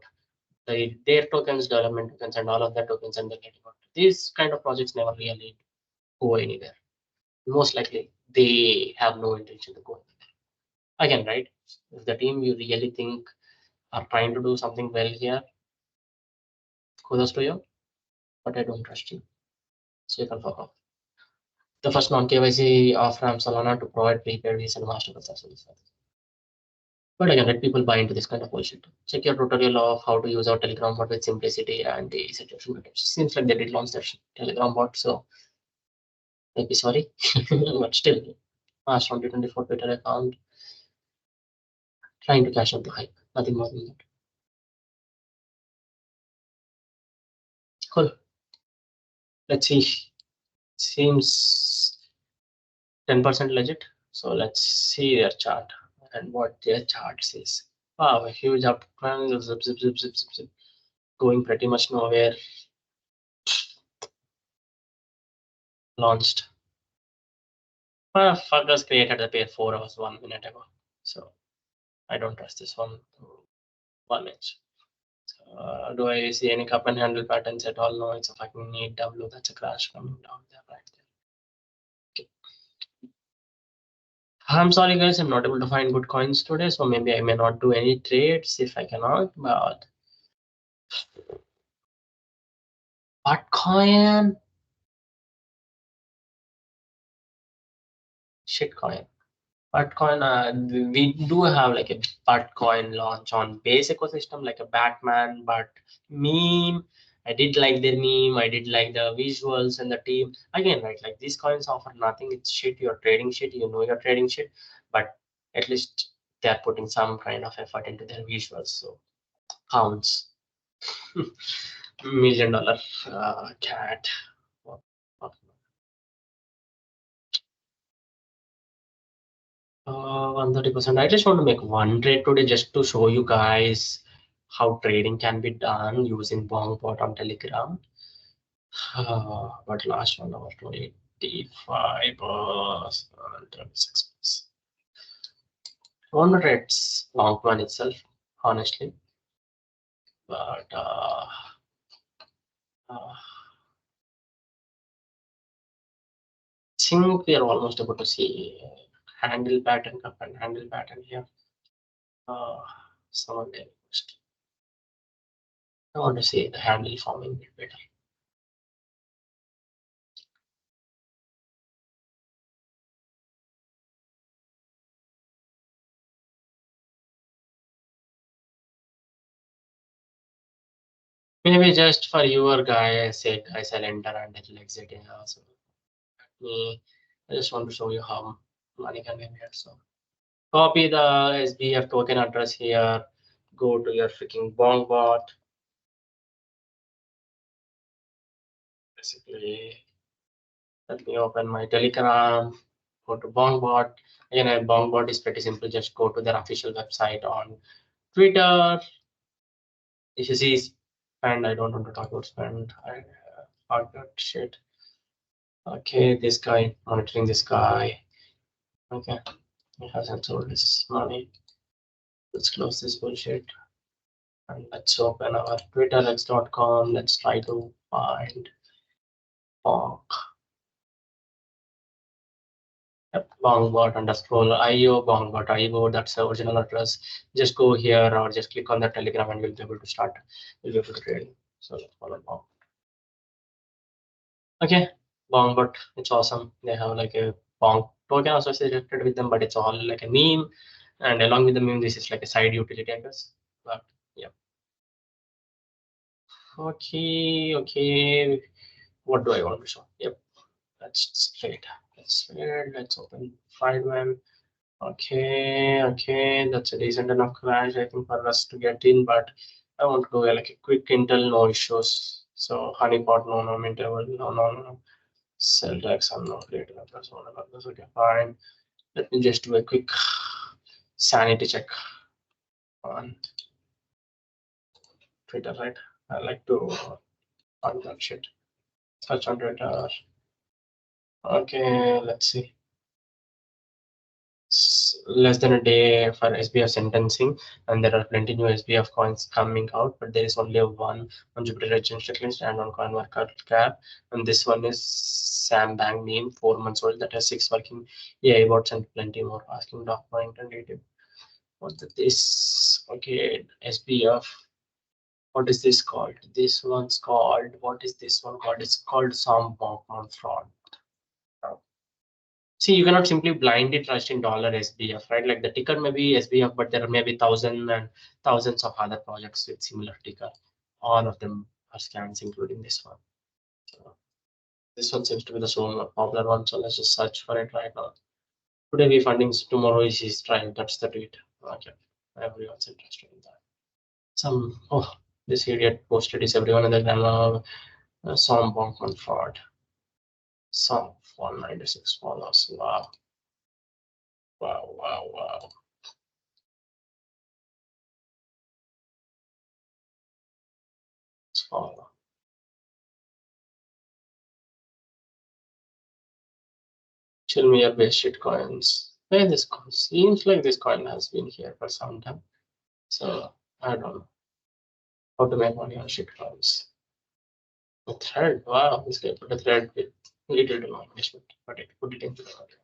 their tokens, development tokens, and all of the tokens, and then getting out. These kind of projects never really go anywhere. Most likely, they have no intention to go anywhere. Again, right? If the team you really think are trying to do something well here, kudos to you, but I don't trust you. So you can fuck off. The first non-KYC off-ramp Solana to provide prepaid Visa and MasterCard services. But again, let people buy into this kind of bullshit. Check your tutorial of how to use our Telegram bot with simplicity and the suggestion methods. Seems like they did launch their Telegram bot, so maybe sorry, but still, March 2024 Twitter account, trying to cash out the hype. Nothing more than that. Cool. Let's see. Seems 10% legit. So let's see their chart and what their chart says. Wow, a huge uptrend, zip, zip, zip, zip, zip, zip, going pretty much nowhere. Launched. Fuckers created the pair 4 hours 1 minute ago. So I don't trust this one. 1 inch. Do I see any cup and handle patterns at all? No, it's a fucking neat W. That's a crash coming down there right there. Okay. I'm sorry guys, I'm not able to find good coins today, so maybe I may not do any trades if I cannot, but what coin? Shitcoin. Bitcoin, we do have like a Bitcoin launch on base ecosystem, like a Batman, but meme. I did like their meme. I did like the visuals and the team. Again, right? Like these coins offer nothing. It's shit. You're trading shit. You know you're trading shit, but at least they're putting some kind of effort into their visuals. So counts. $1 million cat. 130%. I just want to make one trade today just to show you guys how trading can be done using Bongbot on Telegram. But last 1 hour to 85 26. One trades long one itself, honestly. But uh, think we are almost able to see handle pattern, cup and handle pattern here. Someone can post. I want to see the handle forming a bit better. Maybe just for your guy sake, guys, I'll enter and it'll exit in also. Me, I just want to show you how money can be made. So copy the SBF token address here. Go to your freaking Bongbot. Basically, let me open my Telegram. Go to Bongbot. Again, Bongbot is pretty simple. Just go to their official website on Twitter. If you see spend, I don't want to talk about spend. I forgot shit. Okay, this guy monitoring this guy. Okay. It hasn't sold this money. Let's close this bullshit and let's open our twitterx.com. Let's try to find bonk. Yep, bongbot underscore IO, bongbot IO. That's the original address. Just go here or just click on the Telegram and you'll be able to start. You'll be able to trade. So let's follow bonk. Okay, bongbot. It's awesome. They have like a bonk token associated with them, but it's all like a meme. And along with the meme, this is like a side utility, I guess. But yeah. Okay. What do I want to show? Yep, that's straight. That's straight. Let's open Friedman. Okay, that's a decent enough crash, I think, for us to get in, but I want to go like a quick intel, no issues. So honeypot, no interval, no. Cell text, I'm not great enough. That's whatever. That's okay, fine. Let me just do a quick sanity check on Twitter, right? I like to on that shit. Search on Twitter. Okay, let's see. Less than a day for SBF sentencing, and there are plenty new SBF coins coming out, but there is only one on Jupiter Exchange checklist and on CoinMarketCap, and this one is Sam Bang meme, 4 months old, that has 6 working AI bots and plenty more. Asking document and native. What is this? Okay, SBF. What is this called? This one's called. What is this one called? It's called some Bankman fraud. See, you cannot simply blindly trust in dollar SBF, right? Like the ticker may be SBF, but there may be thousands and thousands of other projects with similar ticker. All of them are scams, including this one. So this one seems to be the so popular one. So let's just search for it right now. Today we fundings, tomorrow is his trial. That's the tweet. Okay, everyone's interested in that. This idiot posted is everyone in the grammar. Some Bankman fraud. Some 196 followers. Wow. Follow. Show me your best shit coins. Where this coin seems like this coin has been here for some time. So I don't know how to make money on shit coins. A thread. Wow, this guy put a thread with little to no investment, but it put it into the market.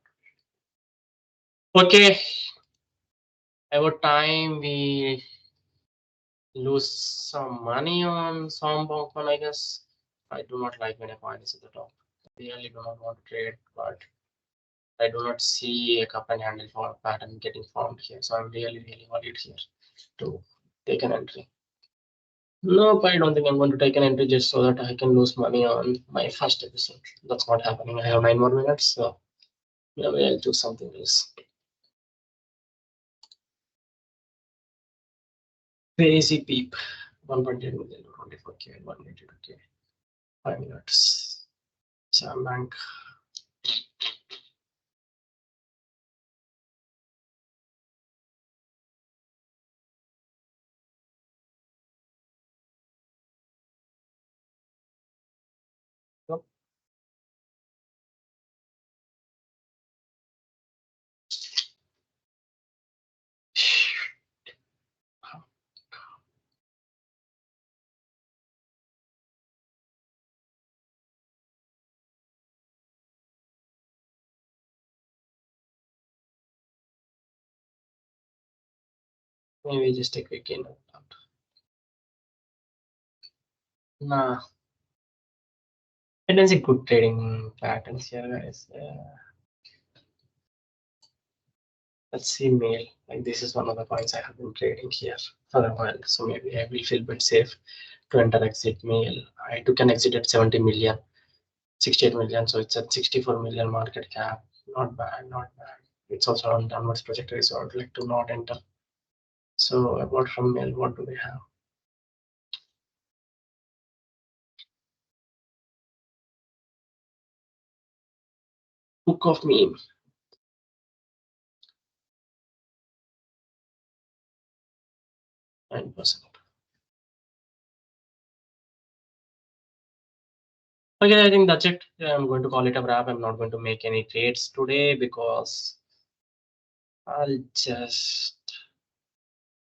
Okay, about time we lose some money on some Bankman, I guess. I do not like when a coin is at the top. I really do not want to trade, but I do not see a cup and handle for pattern getting formed here. So I'm really worried here to take an entry. Nope, I don't think I'm going to take an entry just so that I can lose money on my first episode. That's not happening. I have 9 more minutes, so maybe I'll choose something else. Crazy peep. 1.8 million, 24K, 182K, 5 minutes. Sam Bank. Yep. Maybe just a quick in and out. Nah, I don't see good trading patterns here, guys. Let's see mail. Like this is one of the coins I have been trading here for a while. So maybe I will feel a bit safe to enter exit mail. I took an exit at 70 million, 68 million. So it's at 64 million market cap. Not bad, not bad. It's also on downwards trajectory, so I would like to not enter. So apart from mail, what do we have? Book of meme. 9%. Okay, I think that's it. I'm going to call it a wrap. I'm not going to make any trades today because I'll just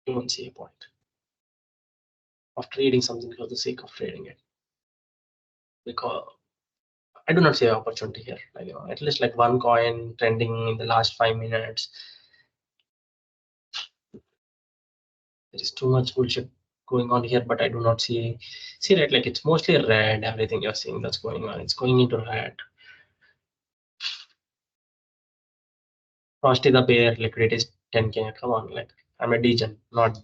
don't see a point of trading something for the sake of trading it, because I do not see an opportunity here. Like, at least like one coin trending in the last 5 minutes. There is too much bullshit going on here, but I do not see that. Like it's mostly red. Everything you're seeing that's going on, it's going into red. Frosty the Bear liquidity is 10K. Come on, like I'm a degen, not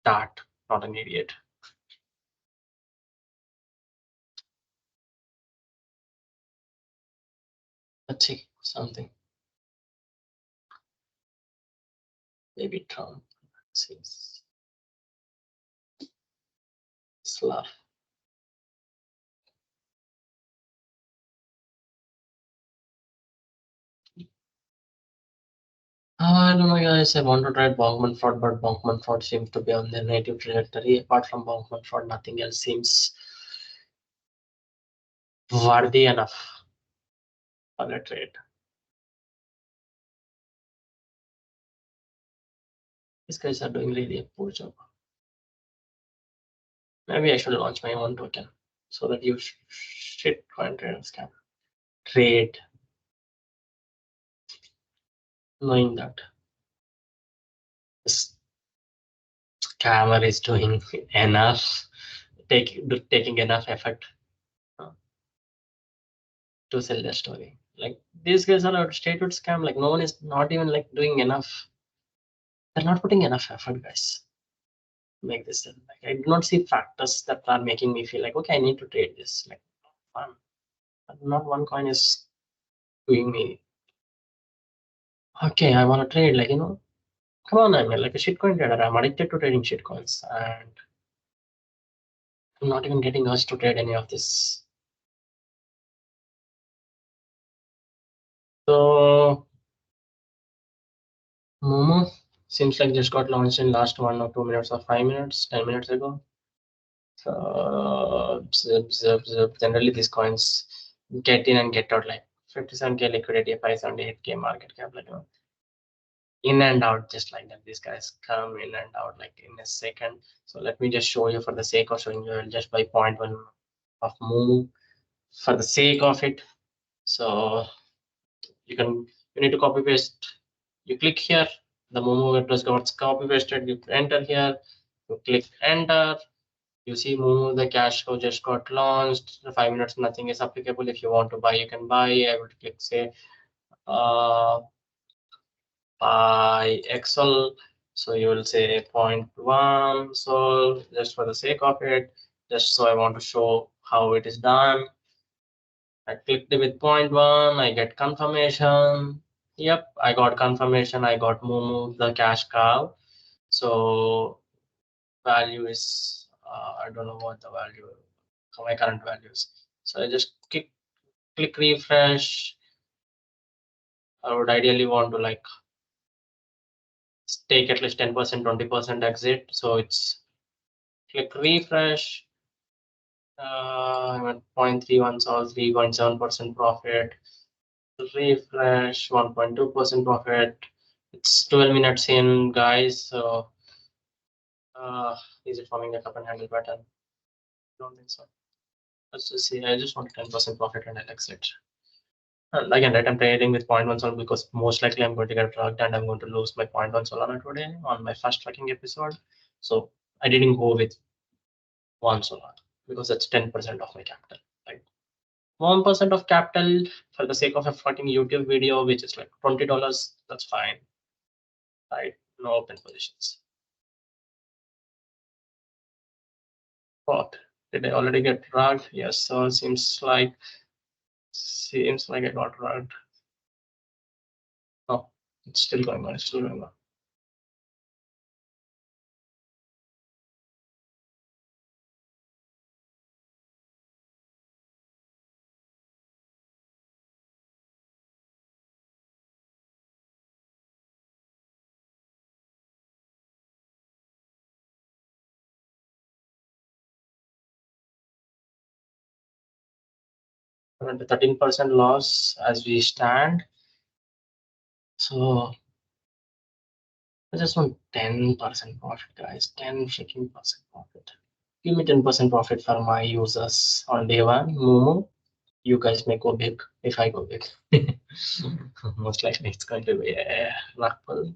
that, not an idiot. Let's see something. Maybe Trump. Let's see. Slav. I don't know, guys. I want to try Bachman fraud, but Bachman fraud seems to be on their native trajectory. Apart from Bachman fraud, nothing else seems worthy enough for a trade. These guys are doing really a poor job. Maybe I should launch my own token so that you shit coin traders can trade, knowing that this scammer is doing enough, taking enough effort uh, to sell their story. Like these guys are a straight out scam. Like no one is not even like doing enough. They're not putting enough effort, guys. Make this like I do not see factors that are making me feel like okay, I need to trade this. Like fun. But not one coin is doing me. Okay, I want to trade. Like come on, I'm like a shitcoin trader. I'm addicted to trading shitcoins, and I'm not even getting urged to trade any of this. So Momo seems like just got launched in last 1 or 2 minutes or 5 minutes, 10 minutes ago. So zip. Generally, these coins get in and get out like 57K liquidity, 578K market cap, like in and out just like that. These guys come in and out like in a second. So let me just show you for the sake of showing you. I'll just buy 0.1 of Momo for the sake of it. So you need to copy paste. You click here, the Momo address gets copy pasted. You enter here, you click enter. You see Momo, the cash flow just got launched. 5 minutes, nothing is applicable. If you want to buy, you can buy. I would click say by Excel. So you will say 0.1. So just for the sake of it, just so I want to show how it is done. I clicked with 0.1, I get confirmation. Yep, I got confirmation. I got Momo, the cash cow. So value is, I don't know what the value, my current values. So I just click refresh. I would ideally want to like take at least 10%, 20% exit. So it's click refresh. I'm at 0.31, so 3.7% profit. Refresh 1.2% profit. It's 12 minutes in, guys. So uh, is it forming a cup and handle pattern? Don't think so. Let's just see. I just want 10% profit and I'll exit. And again, right, I'm trading with 0.1 Solana because most likely I'm going to get drugged and I'm going to lose my 0.1 Solana today on my first tracking episode. So I didn't go with 1 Solana because that's 10% of my capital. Right? 1% of capital for the sake of a fucking YouTube video, which is like $20, that's fine. Right? No open positions. What? Did I already get drugged? Yes, so seems like I got drugged. No, it's still going on, it's still going on. We're at the 13% loss as we stand. So I just want 10% profit, guys. 10 freaking percent profit. Give me 10% profit for my users on day one. Momo, you guys may go big if I go big. Most likely it's going to be a luck pull.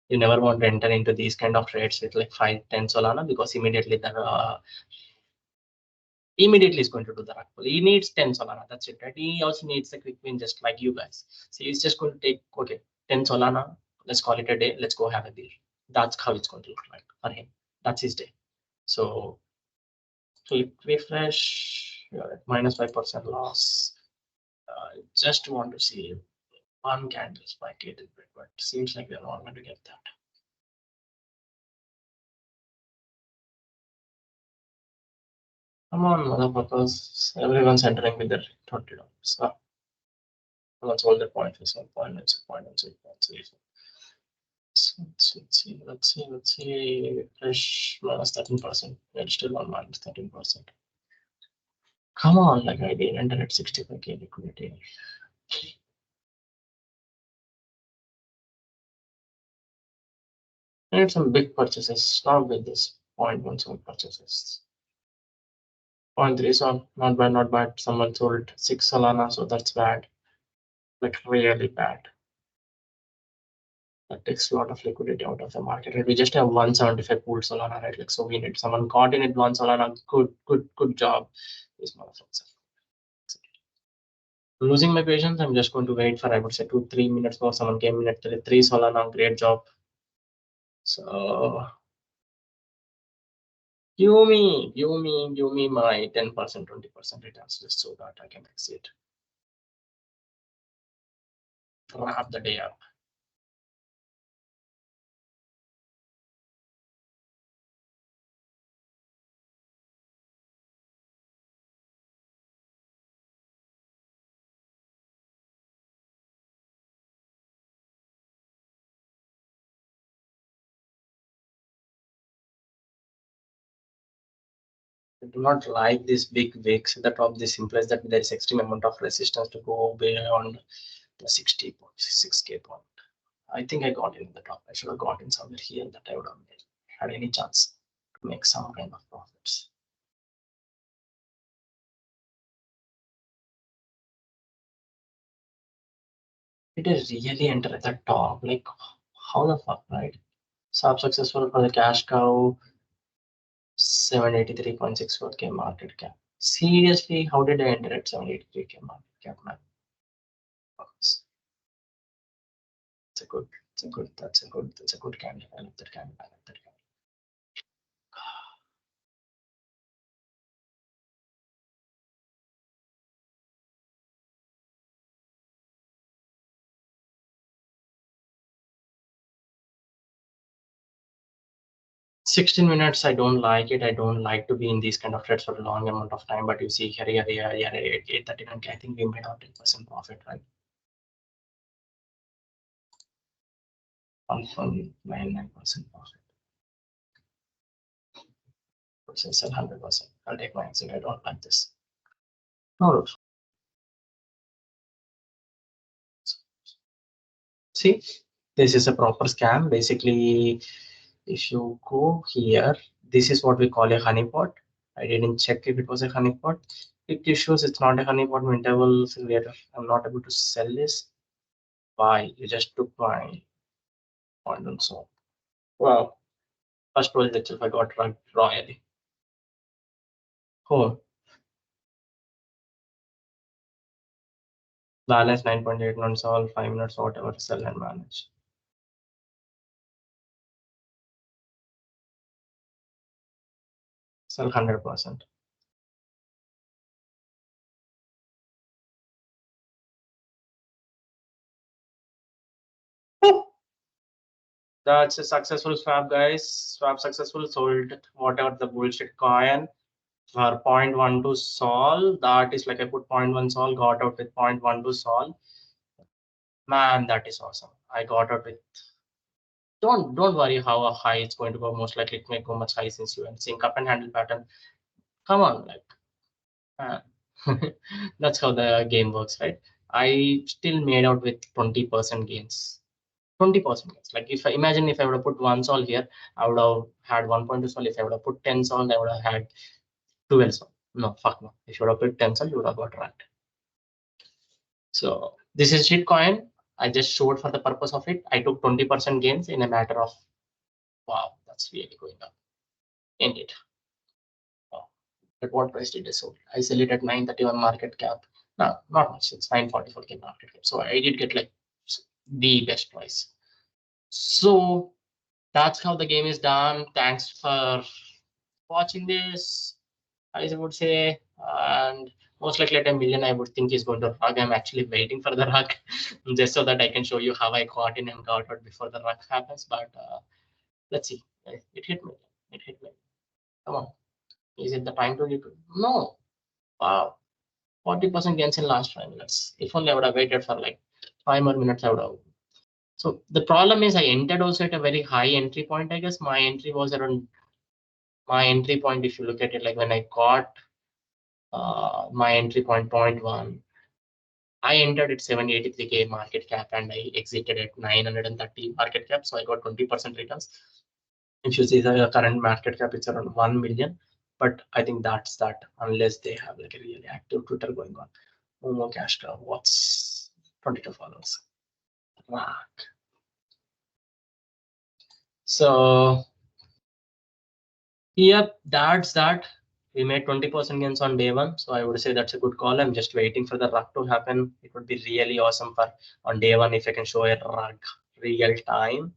You never want to enter into these kind of trades with like 5, 10 Solana because immediately is going to do the rug pull. He needs 10 Solana. That's it, right? He also needs a quick win just like you guys. So he's just going to take, okay, 10 Solana. Let's call it a day. Let's go have a beer. That's how it's going to look like for him. That's his day. So click refresh. You're at -5% loss. Just want to see one candle spike a little bit, but seems like we're not going to get that. Come on, motherfuckers. Everyone's entering with their $20. So let's hold the point for some point. Let's point. Let's see. Fresh -13%. We're still on -13%. Come on, like I did enter at 65K liquidity. I need some big purchases, not with this 0.17 purchases. 0.3 so not bad, not bad. Someone sold 6 Solana, so that's bad. Like really bad. That takes a lot of liquidity out of the market. And we just have 175 pooled Solana, right? Like so we need someone caught in it, one Solana. Good job. This motherfucker. Losing my patience, I'm just going to wait for I would say 2-3 minutes more. Someone came in at 3 Solana, great job. So give me my 10%, 20% returns just so that I can exit. Wrap the day up. I do not like this big wicks at the top. This implies that there is extreme amount of resistance to go beyond the 60.6K point. I think I got in the top. I should have got in somewhere here that I would have had any chance to make some kind of profits. It is really enter at the top. Like how the fuck, right? Sub successful for the cash cow, 783.64K market cap. Seriously, how did I enter at 783K market cap, man? That's a good candle. I love that candle. I love that candle. 16 minutes, I don't like it. I don't like to be in these kind of trades for a long amount of time. But you see here, 839. I think we made our 10% profit, right? 1.99% profit. Versus 100%. I'll take my exit. I don't like this. No, see, this is a proper scam. Basically, if you go here, this is what we call a honeypot. I didn't check if it was a honeypot. It issues it's not a honeypot interval simulator. I'm not able to sell this. Why? You just took my point and so. Wow. First project itself, I got drugged royally. Oh, balance 9.8 months, all 5 minutes, whatever, sell and manage. Sell 100%. That's a successful swap, guys. Swap successful, sold whatever the bullshit coin for 0.12 sol. That is like I put 0.1 sol, got out with 0.12 sol. Man, that is awesome. I got out with. Don't worry how high it's going to go. Most likely it may go much high since you are seeing cup and handle pattern. Come on, like that's how the game works, right? I still made out with 20% gains. 20% gains. Like if I imagine if I would have put one sol here, I would have had 1.2 sol. If I would have put 10 sol, I would have had 12 sol. No, fuck no. If you would have put 10 sol, you would have got ranked. So this is shitcoin. I just showed for the purpose of it. I took 20% gains in a matter of wow, that's really going up. Indeed. Wow. At what price did I sold? I sell it at 931 market cap. No, not much. It's 944K market cap. So I did get like the best price. So that's how the game is done. Thanks for watching this, I would say. And most likely at a million, I would think is going to rug. I'm actually waiting for the rug just so that I can show you how I got in and got out before the rug happens. But let's see. It hit me. It hit me. Come on. Is it the time to recoup? No. Wow. 40% gains in last 5 minutes. If only I would have waited for like 5 more minutes, I would have. So the problem is I entered also at a very high entry point. I guess my entry was around my entry point. If you look at it, like when I got my entry point 0.1, I entered at 783K market cap and I exited at 930 market cap. So I got 20% returns. If you see the current market cap, it's around 1 million. But I think that's that unless they have like a really active Twitter going on. Momo Cash Cow, what's 22 followers? Mark. So yep, that's that. We made 20% gains on day one. So I would say that's a good call. I'm just waiting for the rug to happen. It would be really awesome for on day one if I can show a rug real time.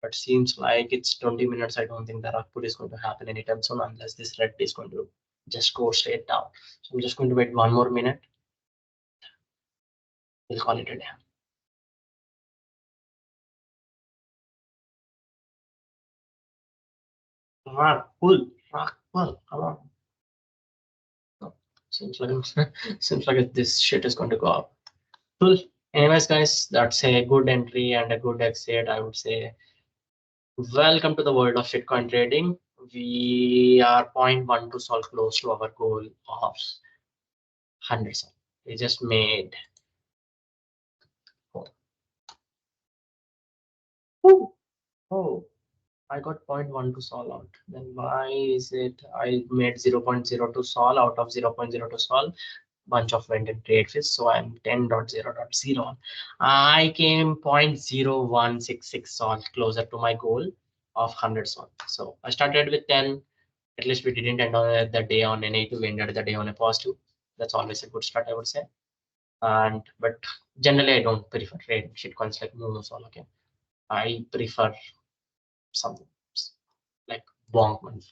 But seems like it's 20 minutes. I don't think the rug pull is going to happen anytime soon unless this red is going to just go straight down. So I'm just going to wait 1 more minute. We'll call it a day. Rug pull, rug pull. Come on. No, seems like seems like this shit is going to go up. Cool. Anyways, guys, that's a good entry and a good exit. I would say welcome to the world of shitcoin trading. We are 0.1 to solve close to our goal of 100. We just made. Oh, oh, I got 0.1 to solve out. Then why is it I made 0.0 to solve out of 0.0 to solve? Bunch of went in trade fees, so I'm 10.0.0. I came 0.0166 sol closer to my goal of 100 sol. So I started with 10. At least we didn't end on the day on a negative, we ended the day on a positive. That's always a good start, I would say. And but generally I don't prefer trading shitcoins like Momo sol. Okay, I prefer something like Bankman,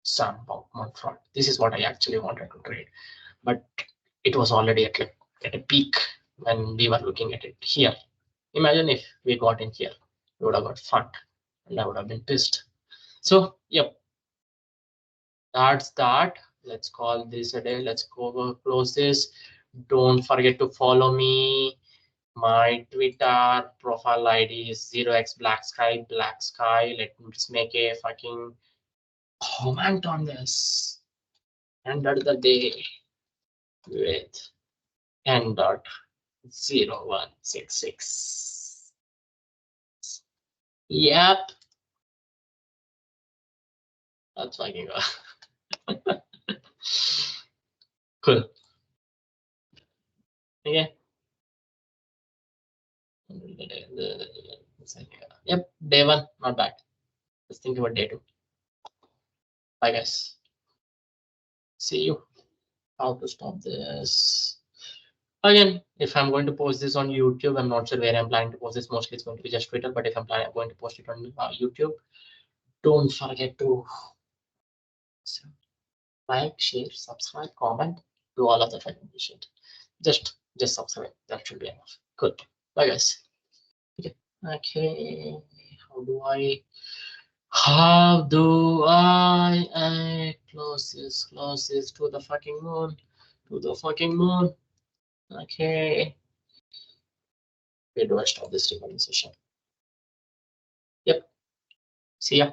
Sam Bankman-Fried. This is what I actually wanted to trade, but it was already at a peak when we were looking at it here. Imagine if we got in here, we would have got fun, and I would have been pissed. So yep, that's that. Let's call this a day. Let's go close this. Don't forget to follow me. My Twitter profile ID is 0x black sky black sky. Let me just make a fucking comment on this. End of the day with n.0166. Yep, that's fucking cool. Okay. Yep, day one, not bad. Let's think about day two. Bye, guys. See you. How to stop this? Again, if I'm going to post this on YouTube, I'm not sure where I'm planning to post this. Mostly it's going to be just Twitter, but if I'm going to post it on YouTube, don't forget to like, share, subscribe, comment, do all of that fucking shit. Just subscribe. That should be enough. Good. Bye, guys. Okay. How do I close this to the fucking moon? To the fucking moon. Okay. Where do I stop this recording session? Yep. See ya.